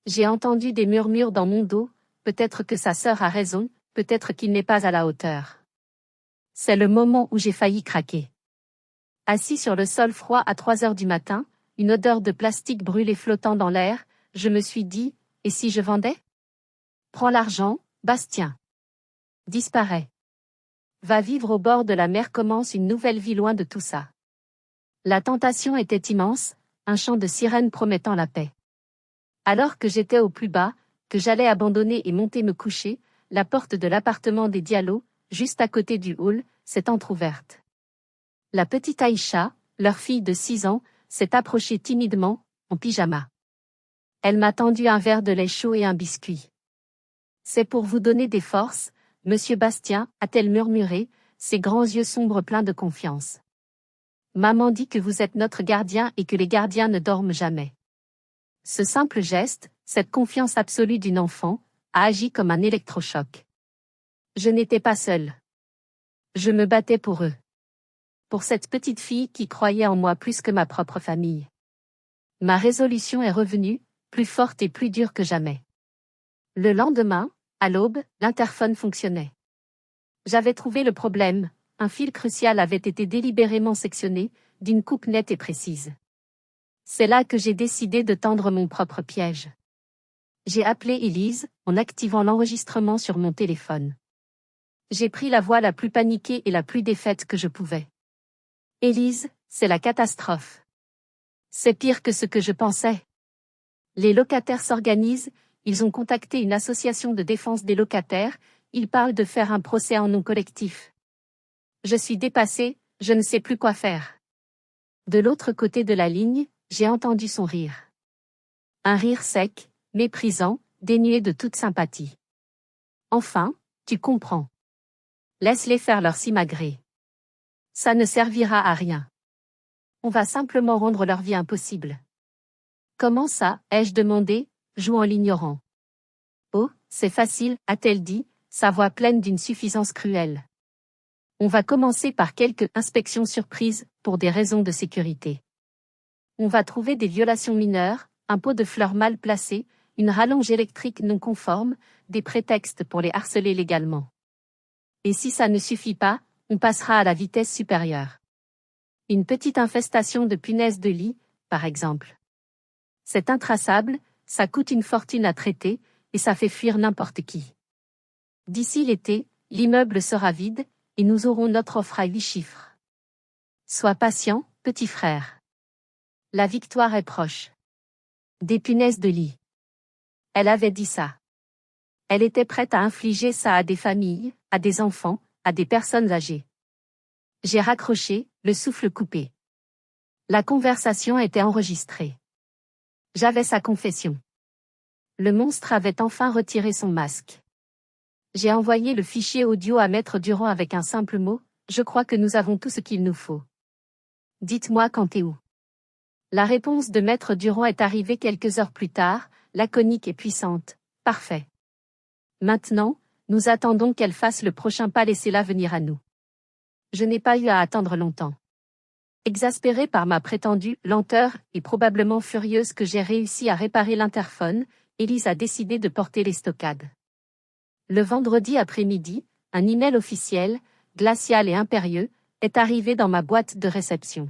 J'ai entendu des murmures dans mon dos, peut-être que sa sœur a raison, peut-être qu'il n'est pas à la hauteur. C'est le moment où j'ai failli craquer. Assis sur le sol froid à 3 heures du matin, une odeur de plastique brûlé flottant dans l'air, je me suis dit, et si je vendais? Prends l'argent, Bastien. Disparaît. Va vivre au bord de la mer, commence une nouvelle vie loin de tout ça. La tentation était immense, un chant de sirène promettant la paix. Alors que j'étais au plus bas, que j'allais abandonner et monter me coucher, la porte de l'appartement des Diallo, juste à côté du hall, s'est entr'ouverte. La petite Aïcha, leur fille de 6 ans, s'est approchée timidement, en pyjama. Elle m'a tendu un verre de lait chaud et un biscuit. C'est pour vous donner des forces, monsieur Bastien, a-t-elle murmuré, ses grands yeux sombres pleins de confiance. Maman dit que vous êtes notre gardien et que les gardiens ne dorment jamais. Ce simple geste, cette confiance absolue d'une enfant, a agi comme un électrochoc. Je n'étais pas seule. Je me battais pour eux. Pour cette petite fille qui croyait en moi plus que ma propre famille. Ma résolution est revenue, plus forte et plus dure que jamais. Le lendemain, à l'aube, l'interphone fonctionnait. J'avais trouvé le problème, un fil crucial avait été délibérément sectionné, d'une coupe nette et précise. C'est là que j'ai décidé de tendre mon propre piège. J'ai appelé Élise, en activant l'enregistrement sur mon téléphone. J'ai pris la voix la plus paniquée et la plus défaite que je pouvais. Élise, c'est la catastrophe. C'est pire que ce que je pensais. Les locataires s'organisent, ils ont contacté une association de défense des locataires, ils parlent de faire un procès en nom collectif. Je suis dépassée, je ne sais plus quoi faire. De l'autre côté de la ligne, j'ai entendu son rire. Un rire sec, méprisant, dénué de toute sympathie. Enfin, tu comprends. Laisse-les faire leur simagrée. Ça ne servira à rien. On va simplement rendre leur vie impossible. Comment ça, ai-je demandé, jouant l'ignorant. Oh, c'est facile, a-t-elle dit, sa voix pleine d'une suffisance cruelle. On va commencer par quelques inspections surprises, pour des raisons de sécurité. On va trouver des violations mineures, un pot de fleurs mal placé, une rallonge électrique non conforme, des prétextes pour les harceler légalement. Et si ça ne suffit pas, on passera à la vitesse supérieure. Une petite infestation de punaises de lit, par exemple. C'est intraçable, ça coûte une fortune à traiter, et ça fait fuir n'importe qui. D'ici l'été, l'immeuble sera vide, et nous aurons notre offre à 8 chiffres. Sois patient, petit frère. La victoire est proche. Des punaises de lit. Elle avait dit ça. Elle était prête à infliger ça à des familles, à des enfants, à des personnes âgées. J'ai raccroché, le souffle coupé. La conversation était enregistrée. J'avais sa confession. Le monstre avait enfin retiré son masque. J'ai envoyé le fichier audio à Maître Durand avec un simple mot, je crois que nous avons tout ce qu'il nous faut. Dites-moi quand et où. La réponse de Maître Durand est arrivée quelques heures plus tard, laconique et puissante. Parfait. Maintenant, nous attendons qu'elle fasse le prochain pas, laissez-la venir à nous. Je n'ai pas eu à attendre longtemps. Exaspérée par ma prétendue lenteur et probablement furieuse que j'ai réussi à réparer l'interphone, Élise a décidé de porter les stockades. Le vendredi après-midi, un email officiel, glacial et impérieux, est arrivé dans ma boîte de réception.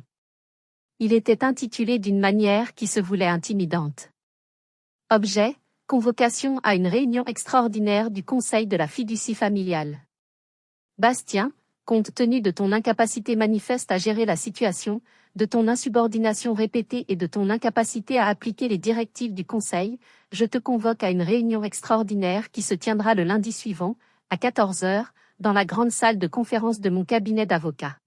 Il était intitulé d'une manière qui se voulait intimidante. Objet, convocation à une réunion extraordinaire du Conseil de la fiducie familiale. Bastien, compte tenu de ton incapacité manifeste à gérer la situation, de ton insubordination répétée et de ton incapacité à appliquer les directives du Conseil, je te convoque à une réunion extraordinaire qui se tiendra le lundi suivant, à 14 heures, dans la grande salle de conférence de mon cabinet d'avocat.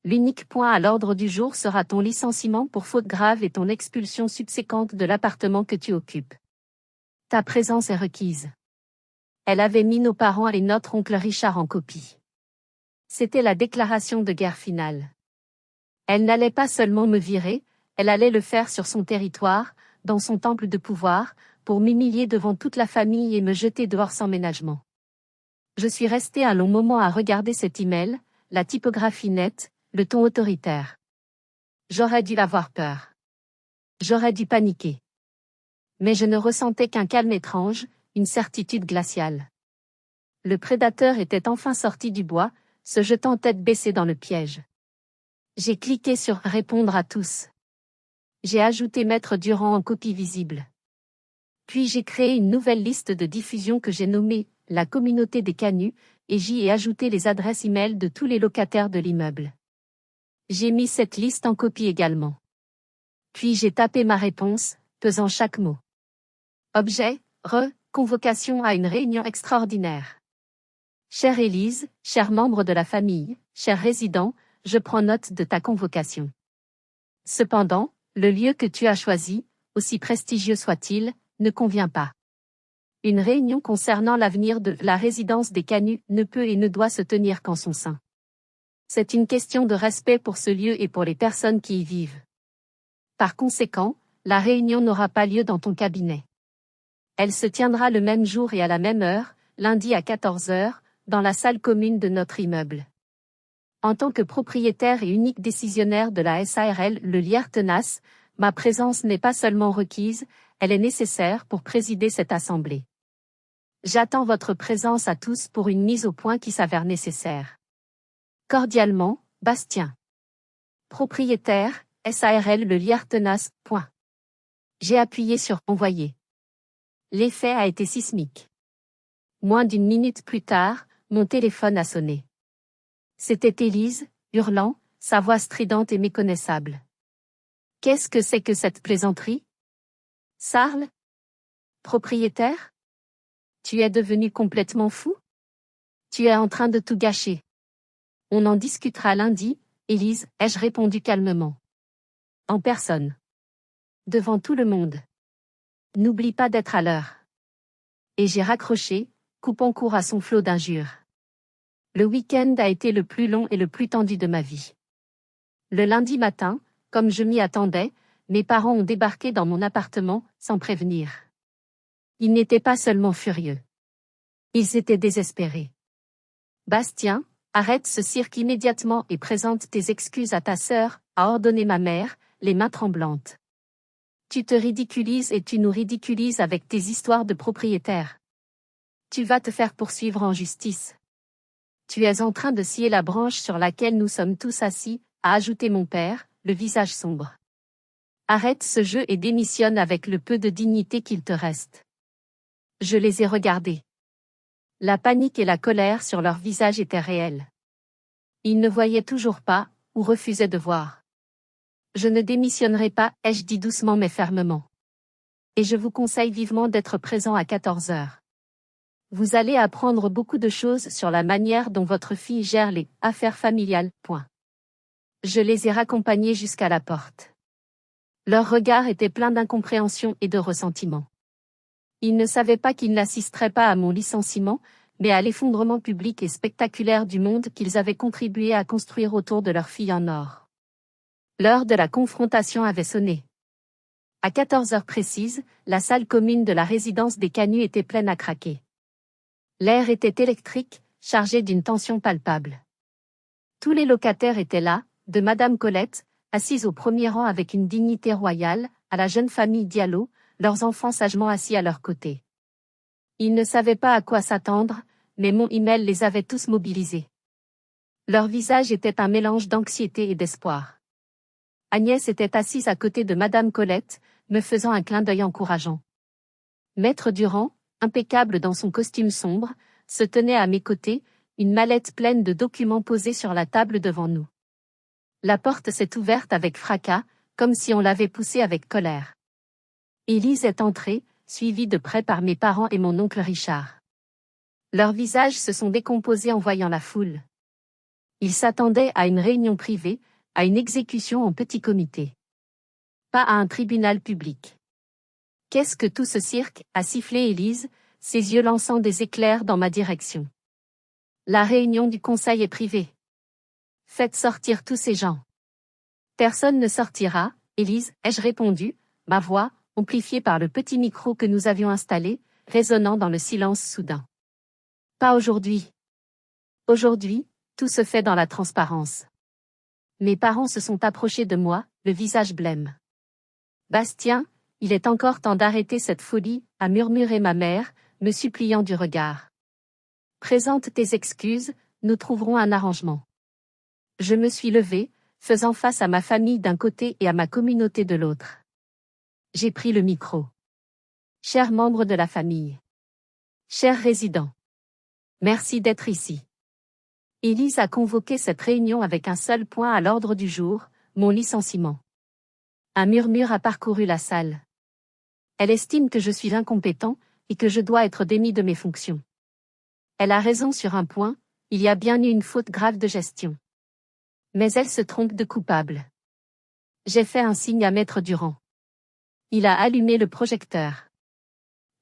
L'unique point à l'ordre du jour sera ton licenciement pour faute grave et ton expulsion subséquente de l'appartement que tu occupes. Ta présence est requise. Elle avait mis nos parents et notre oncle Richard en copie. C'était la déclaration de guerre finale. Elle n'allait pas seulement me virer, elle allait le faire sur son territoire, dans son temple de pouvoir, pour m'humilier devant toute la famille et me jeter dehors sans ménagement. Je suis resté un long moment à regarder cet email, la typographie nette, le ton autoritaire. J'aurais dû avoir peur. J'aurais dû paniquer. Mais je ne ressentais qu'un calme étrange, une certitude glaciale. Le prédateur était enfin sorti du bois, se jetant tête baissée dans le piège. J'ai cliqué sur « Répondre à tous ». J'ai ajouté Maître Durand en copie visible. Puis j'ai créé une nouvelle liste de diffusion que j'ai nommée « La communauté des canuts » et j'y ai ajouté les adresses e-mail de tous les locataires de l'immeuble. J'ai mis cette liste en copie également. Puis j'ai tapé ma réponse, pesant chaque mot. Objet, convocation à une réunion extraordinaire. Chère Élise, chers membres de la famille, chers résidents, je prends note de ta convocation. Cependant, le lieu que tu as choisi, aussi prestigieux soit-il, ne convient pas. Une réunion concernant l'avenir de la résidence des canuts ne peut et ne doit se tenir qu'en son sein. C'est une question de respect pour ce lieu et pour les personnes qui y vivent. Par conséquent, la réunion n'aura pas lieu dans ton cabinet. Elle se tiendra le même jour et à la même heure, lundi à 14 heures, dans la salle commune de notre immeuble. En tant que propriétaire et unique décisionnaire de la SARL Le Lierre Tenace, ma présence n'est pas seulement requise, elle est nécessaire pour présider cette assemblée. J'attends votre présence à tous pour une mise au point qui s'avère nécessaire. Cordialement, Bastien. Propriétaire, SARL Le Lierre Tenace. J'ai appuyé sur « Envoyer ». L'effet a été sismique. Moins d'une minute plus tard, mon téléphone a sonné. C'était Élise, hurlant, sa voix stridente et méconnaissable. Qu'est-ce que c'est que cette plaisanterie? Sarl? Propriétaire? Tu es devenu complètement fou? Tu es en train de tout gâcher. On en discutera lundi, Élise, ai-je répondu calmement. En personne. Devant tout le monde. N'oublie pas d'être à l'heure. Et j'ai raccroché, coupant court à son flot d'injures. Le week-end a été le plus long et le plus tendu de ma vie. Le lundi matin, comme je m'y attendais, mes parents ont débarqué dans mon appartement, sans prévenir. Ils n'étaient pas seulement furieux. Ils étaient désespérés. Bastien, arrête ce cirque immédiatement et présente tes excuses à ta sœur, a ordonné ma mère, les mains tremblantes. Tu te ridiculises et tu nous ridiculises avec tes histoires de propriétaire. Tu vas te faire poursuivre en justice. Tu es en train de scier la branche sur laquelle nous sommes tous assis, a ajouté mon père, le visage sombre. Arrête ce jeu et démissionne avec le peu de dignité qu'il te reste. Je les ai regardés. La panique et la colère sur leurs visages étaient réelles. Ils ne voyaient toujours pas, ou refusaient de voir. Je ne démissionnerai pas, ai-je dit doucement mais fermement. Et je vous conseille vivement d'être présent à 14 heures. Vous allez apprendre beaucoup de choses sur la manière dont votre fille gère les affaires familiales. Je les ai raccompagnés jusqu'à la porte. Leur regard était plein d'incompréhension et de ressentiment. Ils ne savaient pas qu'ils n'assisteraient pas à mon licenciement, mais à l'effondrement public et spectaculaire du monde qu'ils avaient contribué à construire autour de leur fille en or. L'heure de la confrontation avait sonné. À 14 heures précises, la salle commune de la résidence des canuts était pleine à craquer. L'air était électrique, chargé d'une tension palpable. Tous les locataires étaient là, de Madame Colette, assise au premier rang avec une dignité royale, à la jeune famille Diallo, leurs enfants sagement assis à leur côté. Ils ne savaient pas à quoi s'attendre, mais mon email les avait tous mobilisés. Leur visage était un mélange d'anxiété et d'espoir. Agnès était assise à côté de Madame Colette, me faisant un clin d'œil encourageant. Maître Durand, impeccable dans son costume sombre, se tenait à mes côtés, une mallette pleine de documents posés sur la table devant nous. La porte s'est ouverte avec fracas, comme si on l'avait poussée avec colère. Élise est entrée, suivie de près par mes parents et mon oncle Richard. Leurs visages se sont décomposés en voyant la foule. Ils s'attendaient à une réunion privée, à une exécution en petit comité. Pas à un tribunal public. Qu'est-ce que tout ce cirque, a sifflé Élise, ses yeux lançant des éclairs dans ma direction. La réunion du conseil est privée. Faites sortir tous ces gens. Personne ne sortira, Élise, ai-je répondu, ma voix, amplifiée par le petit micro que nous avions installé, résonnant dans le silence soudain. Pas aujourd'hui. Aujourd'hui, tout se fait dans la transparence. Mes parents se sont approchés de moi, le visage blême. Bastien, il est encore temps d'arrêter cette folie, a murmuré ma mère, me suppliant du regard. Présente tes excuses, nous trouverons un arrangement. Je me suis levée, faisant face à ma famille d'un côté et à ma communauté de l'autre. J'ai pris le micro. Chers membres de la famille. Chers résidents. Merci d'être ici. Élise a convoqué cette réunion avec un seul point à l'ordre du jour, mon licenciement. Un murmure a parcouru la salle. Elle estime que je suis incompétent et que je dois être démis de mes fonctions. Elle a raison sur un point, il y a bien eu une faute grave de gestion. Mais elle se trompe de coupable. J'ai fait un signe à Maître Durand. Il a allumé le projecteur.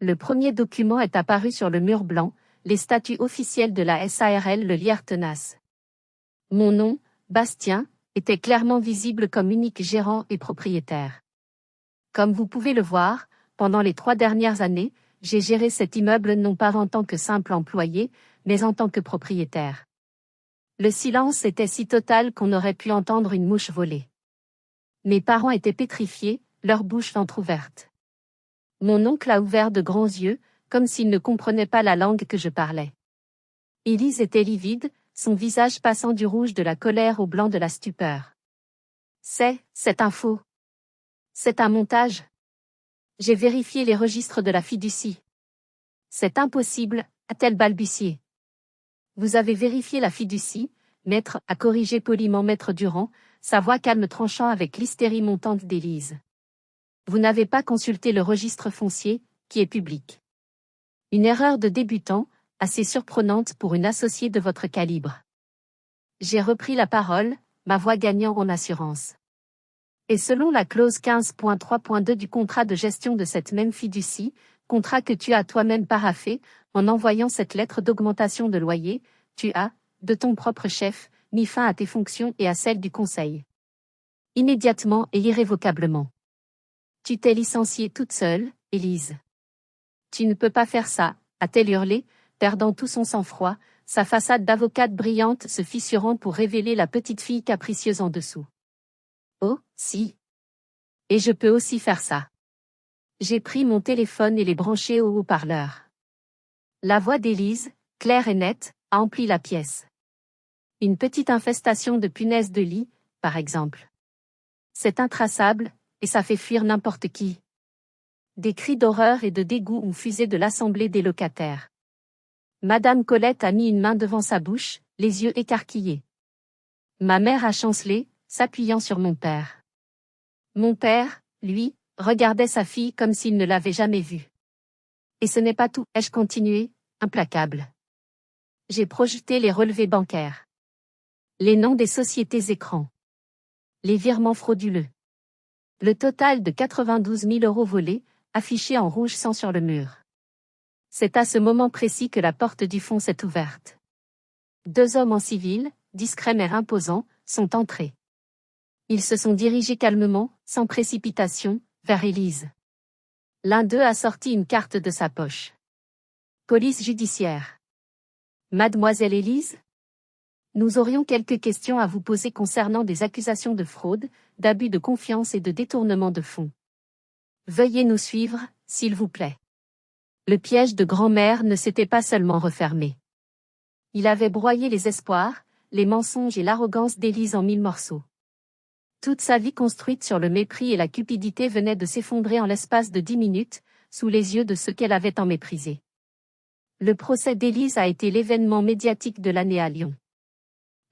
Le premier document est apparu sur le mur blanc, les statuts officiels de la SARL Le Lierre Tenace. Mon nom, Bastien, était clairement visible comme unique gérant et propriétaire. Comme vous pouvez le voir, pendant les 3 dernières années, j'ai géré cet immeuble non pas en tant que simple employé, mais en tant que propriétaire. Le silence était si total qu'on aurait pu entendre une mouche voler. Mes parents étaient pétrifiés, leur bouche entr'ouverte. Mon oncle a ouvert de grands yeux, comme s'il ne comprenait pas la langue que je parlais. Élise était livide, son visage passant du rouge de la colère au blanc de la stupeur. C'est un faux. C'est un montage. J'ai vérifié les registres de la fiducie. C'est impossible, a-t-elle balbutié. Vous avez vérifié la fiducie, maître, a corrigé poliment Maître Durand, sa voix calme tranchant avec l'hystérie montante d'Élise. Vous n'avez pas consulté le registre foncier, qui est public. Une erreur de débutant, assez surprenante pour une associée de votre calibre. J'ai repris la parole, ma voix gagnant en assurance. Et selon la clause 15.3.2 du contrat de gestion de cette même fiducie, contrat que tu as toi-même paraphé, en envoyant cette lettre d'augmentation de loyer, tu as, de ton propre chef, mis fin à tes fonctions et à celles du conseil. Immédiatement et irrévocablement. Tu t'es licenciée toute seule, Élise. Tu ne peux pas faire ça, a-t-elle hurlé, perdant tout son sang-froid, sa façade d'avocate brillante se fissurant pour révéler la petite fille capricieuse en dessous. Oh, si. Et je peux aussi faire ça. J'ai pris mon téléphone et l'ai branché au haut-parleur. La voix d'Élise, claire et nette, a empli la pièce. Une petite infestation de punaises de lit, par exemple. C'est intraçable, et ça fait fuir n'importe qui. Des cris d'horreur et de dégoût ont fusé de l'assemblée des locataires. Madame Colette a mis une main devant sa bouche, les yeux écarquillés. Ma mère a chancelé, s'appuyant sur mon père. Mon père, lui, regardait sa fille comme s'il ne l'avait jamais vue. Et ce n'est pas tout, ai-je continué, implacable. J'ai projeté les relevés bancaires. Les noms des sociétés écrans. Les virements frauduleux. Le total de 92 000 € volés, affiché en rouge sang sur le mur. C'est à ce moment précis que la porte du fond s'est ouverte. 2 hommes en civil, discrets mais imposants, sont entrés. Ils se sont dirigés calmement, sans précipitation, vers Élise. L'un d'eux a sorti une carte de sa poche. Police judiciaire. Mademoiselle Élise ? Nous aurions quelques questions à vous poser concernant des accusations de fraude, d'abus de confiance et de détournement de fonds. Veuillez nous suivre, s'il vous plaît. Le piège de grand-mère ne s'était pas seulement refermé. Il avait broyé les espoirs, les mensonges et l'arrogance d'Élise en 1000 morceaux. Toute sa vie construite sur le mépris et la cupidité venait de s'effondrer en l'espace de 10 minutes, sous les yeux de ceux qu'elle avait tant méprisés. Le procès d'Élise a été l'événement médiatique de l'année à Lyon.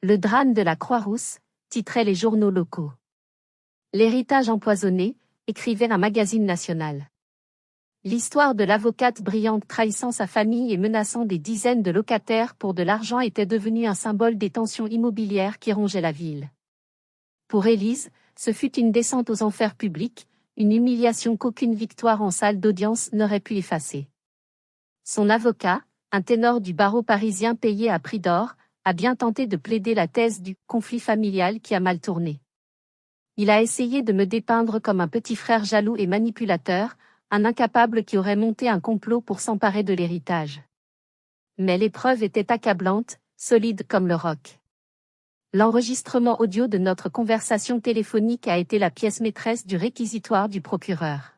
Le drame de la Croix-Rousse, titraient les journaux locaux. L'héritage empoisonné, écrivait un magazine national. L'histoire de l'avocate brillante trahissant sa famille et menaçant des dizaines de locataires pour de l'argent était devenue un symbole des tensions immobilières qui rongeaient la ville. Pour Élise, ce fut une descente aux enfers publics, une humiliation qu'aucune victoire en salle d'audience n'aurait pu effacer. Son avocat, un ténor du barreau parisien payé à prix d'or, a bien tenté de plaider la thèse du conflit familial qui a mal tourné. Il a essayé de me dépeindre comme un petit frère jaloux et manipulateur, un incapable qui aurait monté un complot pour s'emparer de l'héritage. Mais les preuves étaient accablantes, solides comme le roc. L'enregistrement audio de notre conversation téléphonique a été la pièce maîtresse du réquisitoire du procureur.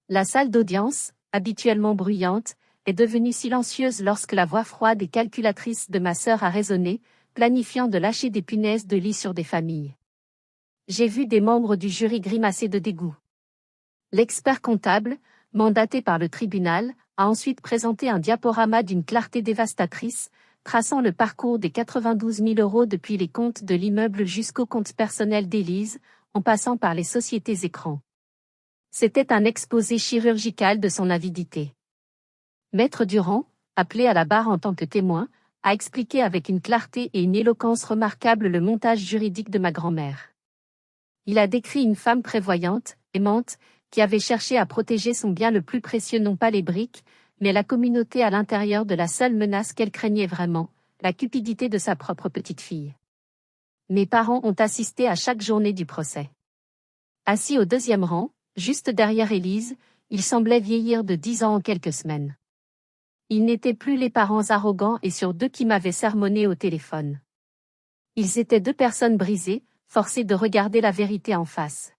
La salle d'audience, habituellement bruyante, est devenue silencieuse lorsque la voix froide et calculatrice de ma sœur a résonné, planifiant de lâcher des punaises de lit sur des familles. J'ai vu des membres du jury grimacer de dégoût. L'expert comptable, mandaté par le tribunal, a ensuite présenté un diaporama d'une clarté dévastatrice, traçant le parcours des 92 000 € depuis les comptes de l'immeuble jusqu'au compte personnel d'Élise, en passant par les sociétés écrans. C'était un exposé chirurgical de son avidité. Maître Durand, appelé à la barre en tant que témoin, a expliqué avec une clarté et une éloquence remarquables le montage juridique de ma grand-mère. Il a décrit une femme prévoyante, aimante, qui avait cherché à protéger son bien le plus précieux, non pas les briques, mais la communauté à l'intérieur de la seule menace qu'elle craignait vraiment, la cupidité de sa propre petite-fille. Mes parents ont assisté à chaque journée du procès. Assis au deuxième rang, juste derrière Élise, ils semblaient vieillir de 10 ans en quelques semaines. Ils n'étaient plus les parents arrogants et sur deux qui m'avaient sermonné au téléphone. Ils étaient deux personnes brisées, forcées de regarder la vérité en face.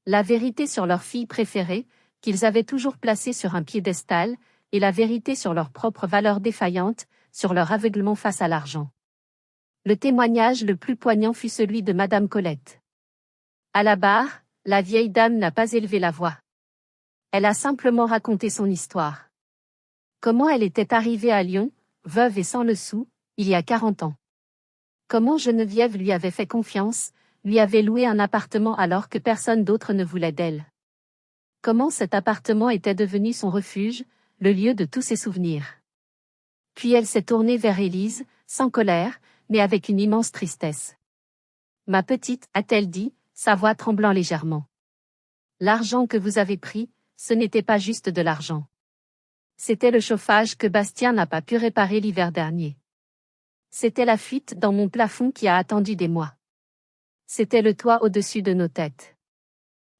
La vérité sur leur fille préférée, qu'ils avaient toujours placée sur un piédestal, et la vérité sur leurs propres valeurs défaillantes, sur leur aveuglement face à l'argent. Le témoignage le plus poignant fut celui de Madame Colette. À la barre, la vieille dame n'a pas élevé la voix. Elle a simplement raconté son histoire. Comment elle était arrivée à Lyon, veuve et sans le sou, il y a 40 ans. Comment Geneviève lui avait fait confiance, lui avait loué un appartement alors que personne d'autre ne voulait d'elle. Comment cet appartement était devenu son refuge, le lieu de tous ses souvenirs. Puis elle s'est tournée vers Élise, sans colère, mais avec une immense tristesse. « Ma petite, a-t-elle dit, sa voix tremblant légèrement. L'argent que vous avez pris, ce n'était pas juste de l'argent. C'était le chauffage que Bastien n'a pas pu réparer l'hiver dernier. C'était la fuite dans mon plafond qui a attendu des mois. C'était le toit au-dessus de nos têtes. »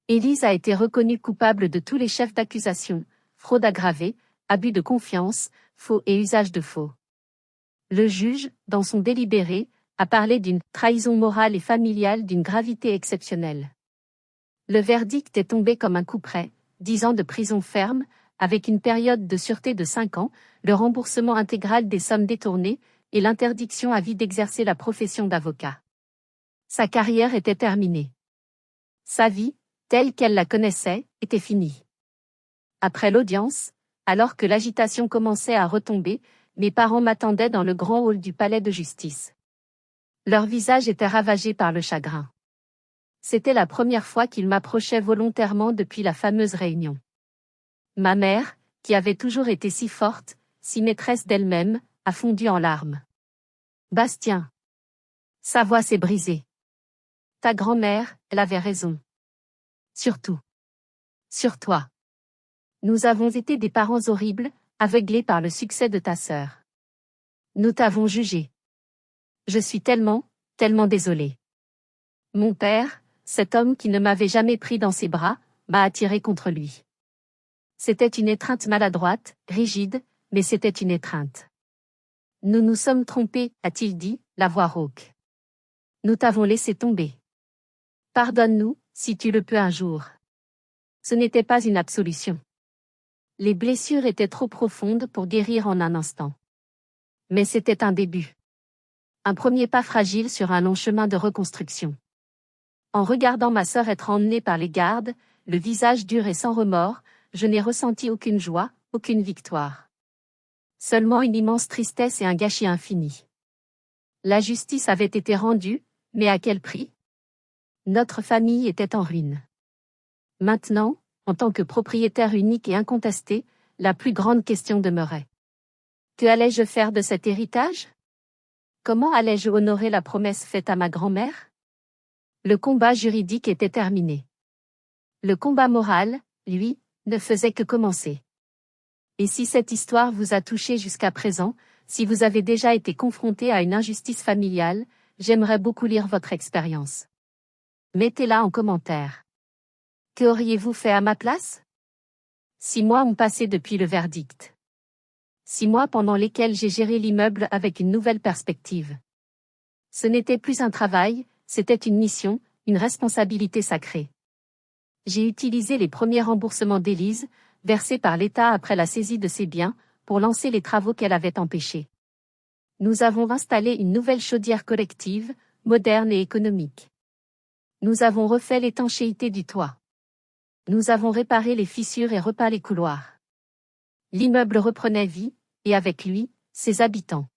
Élise a été reconnue coupable de tous les chefs d'accusation, fraude aggravée, abus de confiance, faux et usage de faux. Le juge, dans son délibéré, a parlé d'une trahison morale et familiale d'une gravité exceptionnelle. Le verdict est tombé comme un coup près, 10 ans de prison ferme, avec une période de sûreté de 5 ans, le remboursement intégral des sommes détournées, et l'interdiction à vie d'exercer la profession d'avocat. Sa carrière était terminée. Sa vie, telle qu'elle la connaissait, était finie. Après l'audience, alors que l'agitation commençait à retomber, mes parents m'attendaient dans le grand hall du palais de justice. Leur visage était ravagé par le chagrin. C'était la première fois qu'ils m'approchaient volontairement depuis la fameuse réunion. Ma mère, qui avait toujours été si forte, si maîtresse d'elle-même, a fondu en larmes. « Bastien. » Sa voix s'est brisée. « Ta grand-mère, elle avait raison. Surtout. Sur toi. Nous avons été des parents horribles, aveuglés par le succès de ta sœur. Nous t'avons jugé. Je suis tellement désolée. Mon père, cet homme qui ne m'avait jamais pris dans ses bras, m'a attiré contre lui. C'était une étreinte maladroite, rigide, mais c'était une étreinte. Nous nous sommes trompés, a-t-il dit, la voix rauque. Nous t'avons laissé tomber. Pardonne-nous, si tu le peux un jour. Ce n'était pas une absolution. Les blessures étaient trop profondes pour guérir en un instant. Mais c'était un début. Un premier pas fragile sur un long chemin de reconstruction. En regardant ma sœur être emmenée par les gardes, le visage dur et sans remords, je n'ai ressenti aucune joie, aucune victoire. Seulement une immense tristesse et un gâchis infini. La justice avait été rendue, mais à quel prix? Notre famille était en ruine. Maintenant, en tant que propriétaire unique et incontesté, la plus grande question demeurait. Que allais-je faire de cet héritage? Comment allais-je honorer la promesse faite à ma grand-mère? Le combat juridique était terminé. Le combat moral, lui, ne faisait que commencer. Et si cette histoire vous a touché jusqu'à présent, si vous avez déjà été confronté à une injustice familiale, j'aimerais beaucoup lire votre expérience. Mettez-la en commentaire. Que auriez-vous fait à ma place? 6 mois ont passé depuis le verdict. 6 mois pendant lesquels j'ai géré l'immeuble avec une nouvelle perspective. Ce n'était plus un travail, c'était une mission, une responsabilité sacrée. J'ai utilisé les premiers remboursements d'Élise, versés par l'État après la saisie de ses biens, pour lancer les travaux qu'elle avait empêchés. Nous avons installé une nouvelle chaudière collective, moderne et économique. Nous avons refait l'étanchéité du toit. Nous avons réparé les fissures et repeint les couloirs. L'immeuble reprenait vie, et avec lui, ses habitants.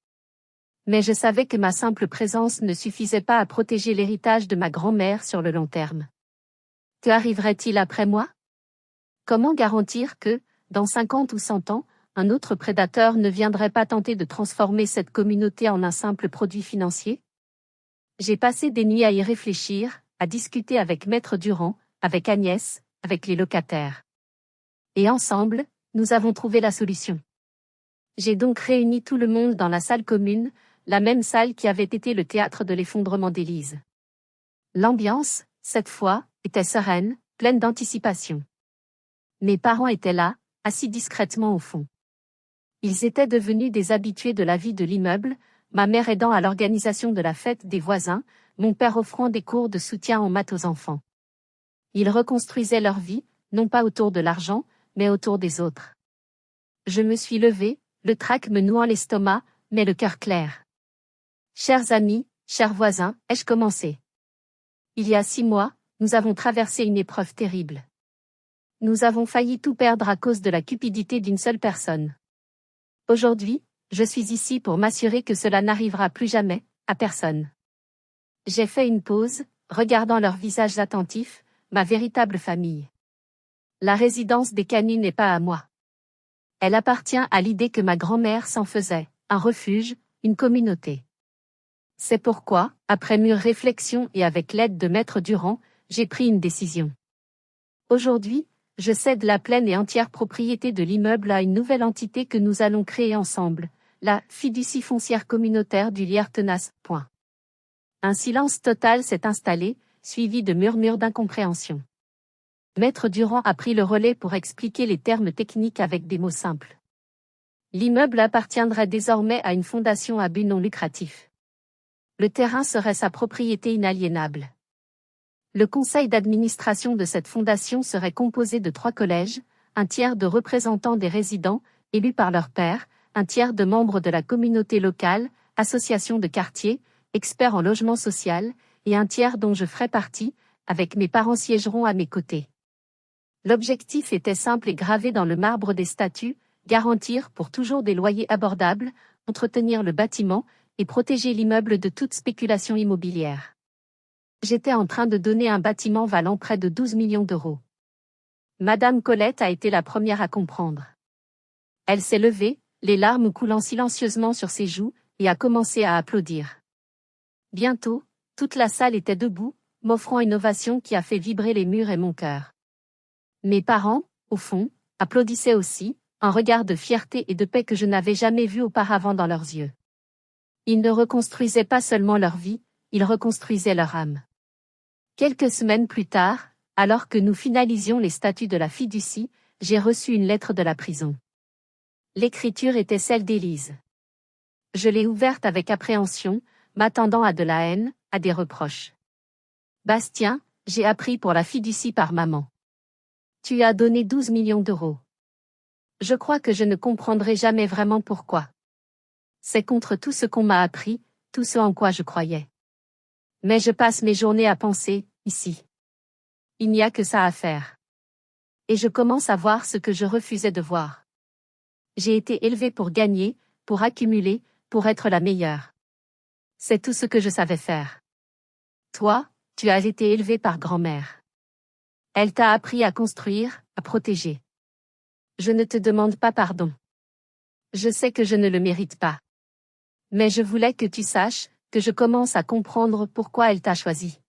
Mais je savais que ma simple présence ne suffisait pas à protéger l'héritage de ma grand-mère sur le long terme. Que arriverait-il après moi? Comment garantir que, dans 50 ou 100 ans, un autre prédateur ne viendrait pas tenter de transformer cette communauté en un simple produit financier? J'ai passé des nuits à y réfléchir, à discuter avec Maître Durand, avec Agnès, avec les locataires. Et ensemble, nous avons trouvé la solution. J'ai donc réuni tout le monde dans la salle commune, la même salle qui avait été le théâtre de l'effondrement d'Élise. L'ambiance, cette fois, était sereine, pleine d'anticipation. Mes parents étaient là, assis discrètement au fond. Ils étaient devenus des habitués de la vie de l'immeuble, ma mère aidant à l'organisation de la fête des voisins, mon père offrant des cours de soutien en maths aux enfants. Ils reconstruisaient leur vie, non pas autour de l'argent, mais autour des autres. Je me suis levée, le trac me nouant l'estomac, mais le cœur clair. Chers amis, chers voisins, ai-je commencé? Il y a 6 mois, nous avons traversé une épreuve terrible. Nous avons failli tout perdre à cause de la cupidité d'une seule personne. Aujourd'hui, je suis ici pour m'assurer que cela n'arrivera plus jamais, à personne. J'ai fait une pause, regardant leurs visages attentifs, ma véritable famille. La résidence des Canuts n'est pas à moi. Elle appartient à l'idée que ma grand-mère s'en faisait, un refuge, une communauté. C'est pourquoi, après mûre réflexion et avec l'aide de Maître Durand, j'ai pris une décision. Aujourd'hui, je cède la pleine et entière propriété de l'immeuble à une nouvelle entité que nous allons créer ensemble, la Fiducie foncière communautaire du Liertenas. Un silence total s'est installé, suivi de murmures d'incompréhension. Maître Durand a pris le relais pour expliquer les termes techniques avec des mots simples. L'immeuble appartiendrait désormais à une fondation à but non lucratif. Le terrain serait sa propriété inaliénable. Le conseil d'administration de cette fondation serait composé de 3 collèges, un tiers de représentants des résidents, élus par leur pairs, un tiers de membres de la communauté locale, associations de quartier, experts en logement social, et un tiers dont je ferai partie, avec mes parents siégeront à mes côtés. L'objectif était simple et gravé dans le marbre des statuts, garantir pour toujours des loyers abordables, entretenir le bâtiment, et protéger l'immeuble de toute spéculation immobilière. J'étais en train de donner un bâtiment valant près de 12 millions d'euros. Madame Colette a été la première à comprendre. Elle s'est levée, les larmes coulant silencieusement sur ses joues, et a commencé à applaudir. Bientôt, toute la salle était debout, m'offrant une ovation qui a fait vibrer les murs et mon cœur. Mes parents, au fond, applaudissaient aussi, un regard de fierté et de paix que je n'avais jamais vu auparavant dans leurs yeux. Ils ne reconstruisaient pas seulement leur vie, ils reconstruisaient leur âme. Quelques semaines plus tard, alors que nous finalisions les statuts de la fiducie, j'ai reçu une lettre de la prison. L'écriture était celle d'Élise. Je l'ai ouverte avec appréhension, m'attendant à de la haine, à des reproches. Bastien, j'ai appris pour la fiducie par maman. Tu as donné 12 millions d'euros. Je crois que je ne comprendrai jamais vraiment pourquoi. C'est contre tout ce qu'on m'a appris, tout ce en quoi je croyais. Mais je passe mes journées à penser, ici. Il n'y a que ça à faire. Et je commence à voir ce que je refusais de voir. J'ai été élevée pour gagner, pour accumuler, pour être la meilleure. C'est tout ce que je savais faire. Toi, tu as été élevé par grand-mère. Elle t'a appris à construire, à protéger. Je ne te demande pas pardon. Je sais que je ne le mérite pas. Mais je voulais que tu saches, que je commence à comprendre pourquoi elle t'a choisi.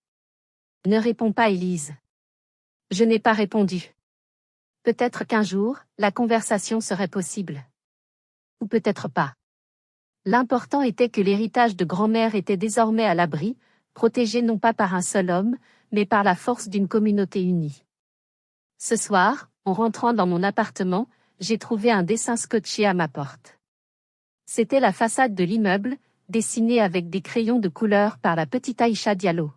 Ne réponds pas, Élise. Je n'ai pas répondu. Peut-être qu'un jour, la conversation serait possible. Ou peut-être pas. L'important était que l'héritage de grand-mère était désormais à l'abri, protégé non pas par un seul homme, mais par la force d'une communauté unie. Ce soir, en rentrant dans mon appartement, j'ai trouvé un dessin scotché à ma porte. C'était la façade de l'immeuble, dessinée avec des crayons de couleur par la petite Aïcha Diallo.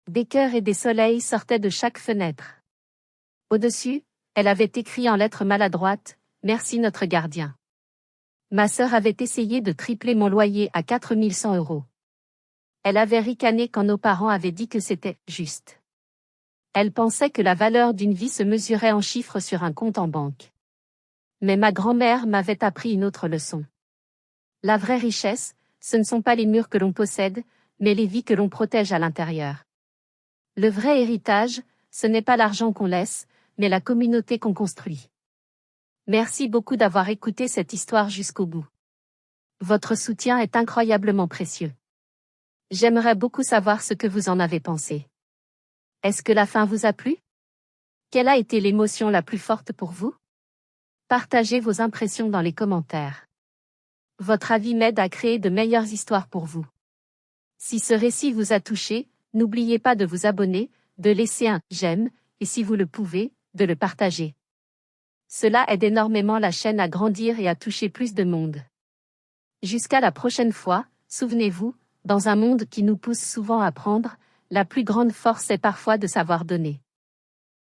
Des cœurs et des soleils sortaient de chaque fenêtre. Au-dessus, elle avait écrit en lettres maladroites, « Merci notre gardien ». Ma sœur avait essayé de tripler mon loyer à 4100 euros. Elle avait ricané quand nos parents avaient dit que c'était « juste ». Elle pensait que la valeur d'une vie se mesurait en chiffres sur un compte en banque. Mais ma grand-mère m'avait appris une autre leçon. La vraie richesse, ce ne sont pas les murs que l'on possède, mais les vies que l'on protège à l'intérieur. Le vrai héritage, ce n'est pas l'argent qu'on laisse, mais la communauté qu'on construit. Merci beaucoup d'avoir écouté cette histoire jusqu'au bout. Votre soutien est incroyablement précieux. J'aimerais beaucoup savoir ce que vous en avez pensé. Est-ce que la fin vous a plu? Quelle a été l'émotion la plus forte pour vous? Partagez vos impressions dans les commentaires. Votre avis m'aide à créer de meilleures histoires pour vous. Si ce récit vous a touché, n'oubliez pas de vous abonner, de laisser un « j'aime » et si vous le pouvez, de le partager. Cela aide énormément la chaîne à grandir et à toucher plus de monde. Jusqu'à la prochaine fois, souvenez-vous, dans un monde qui nous pousse souvent à prendre, la plus grande force est parfois de savoir donner.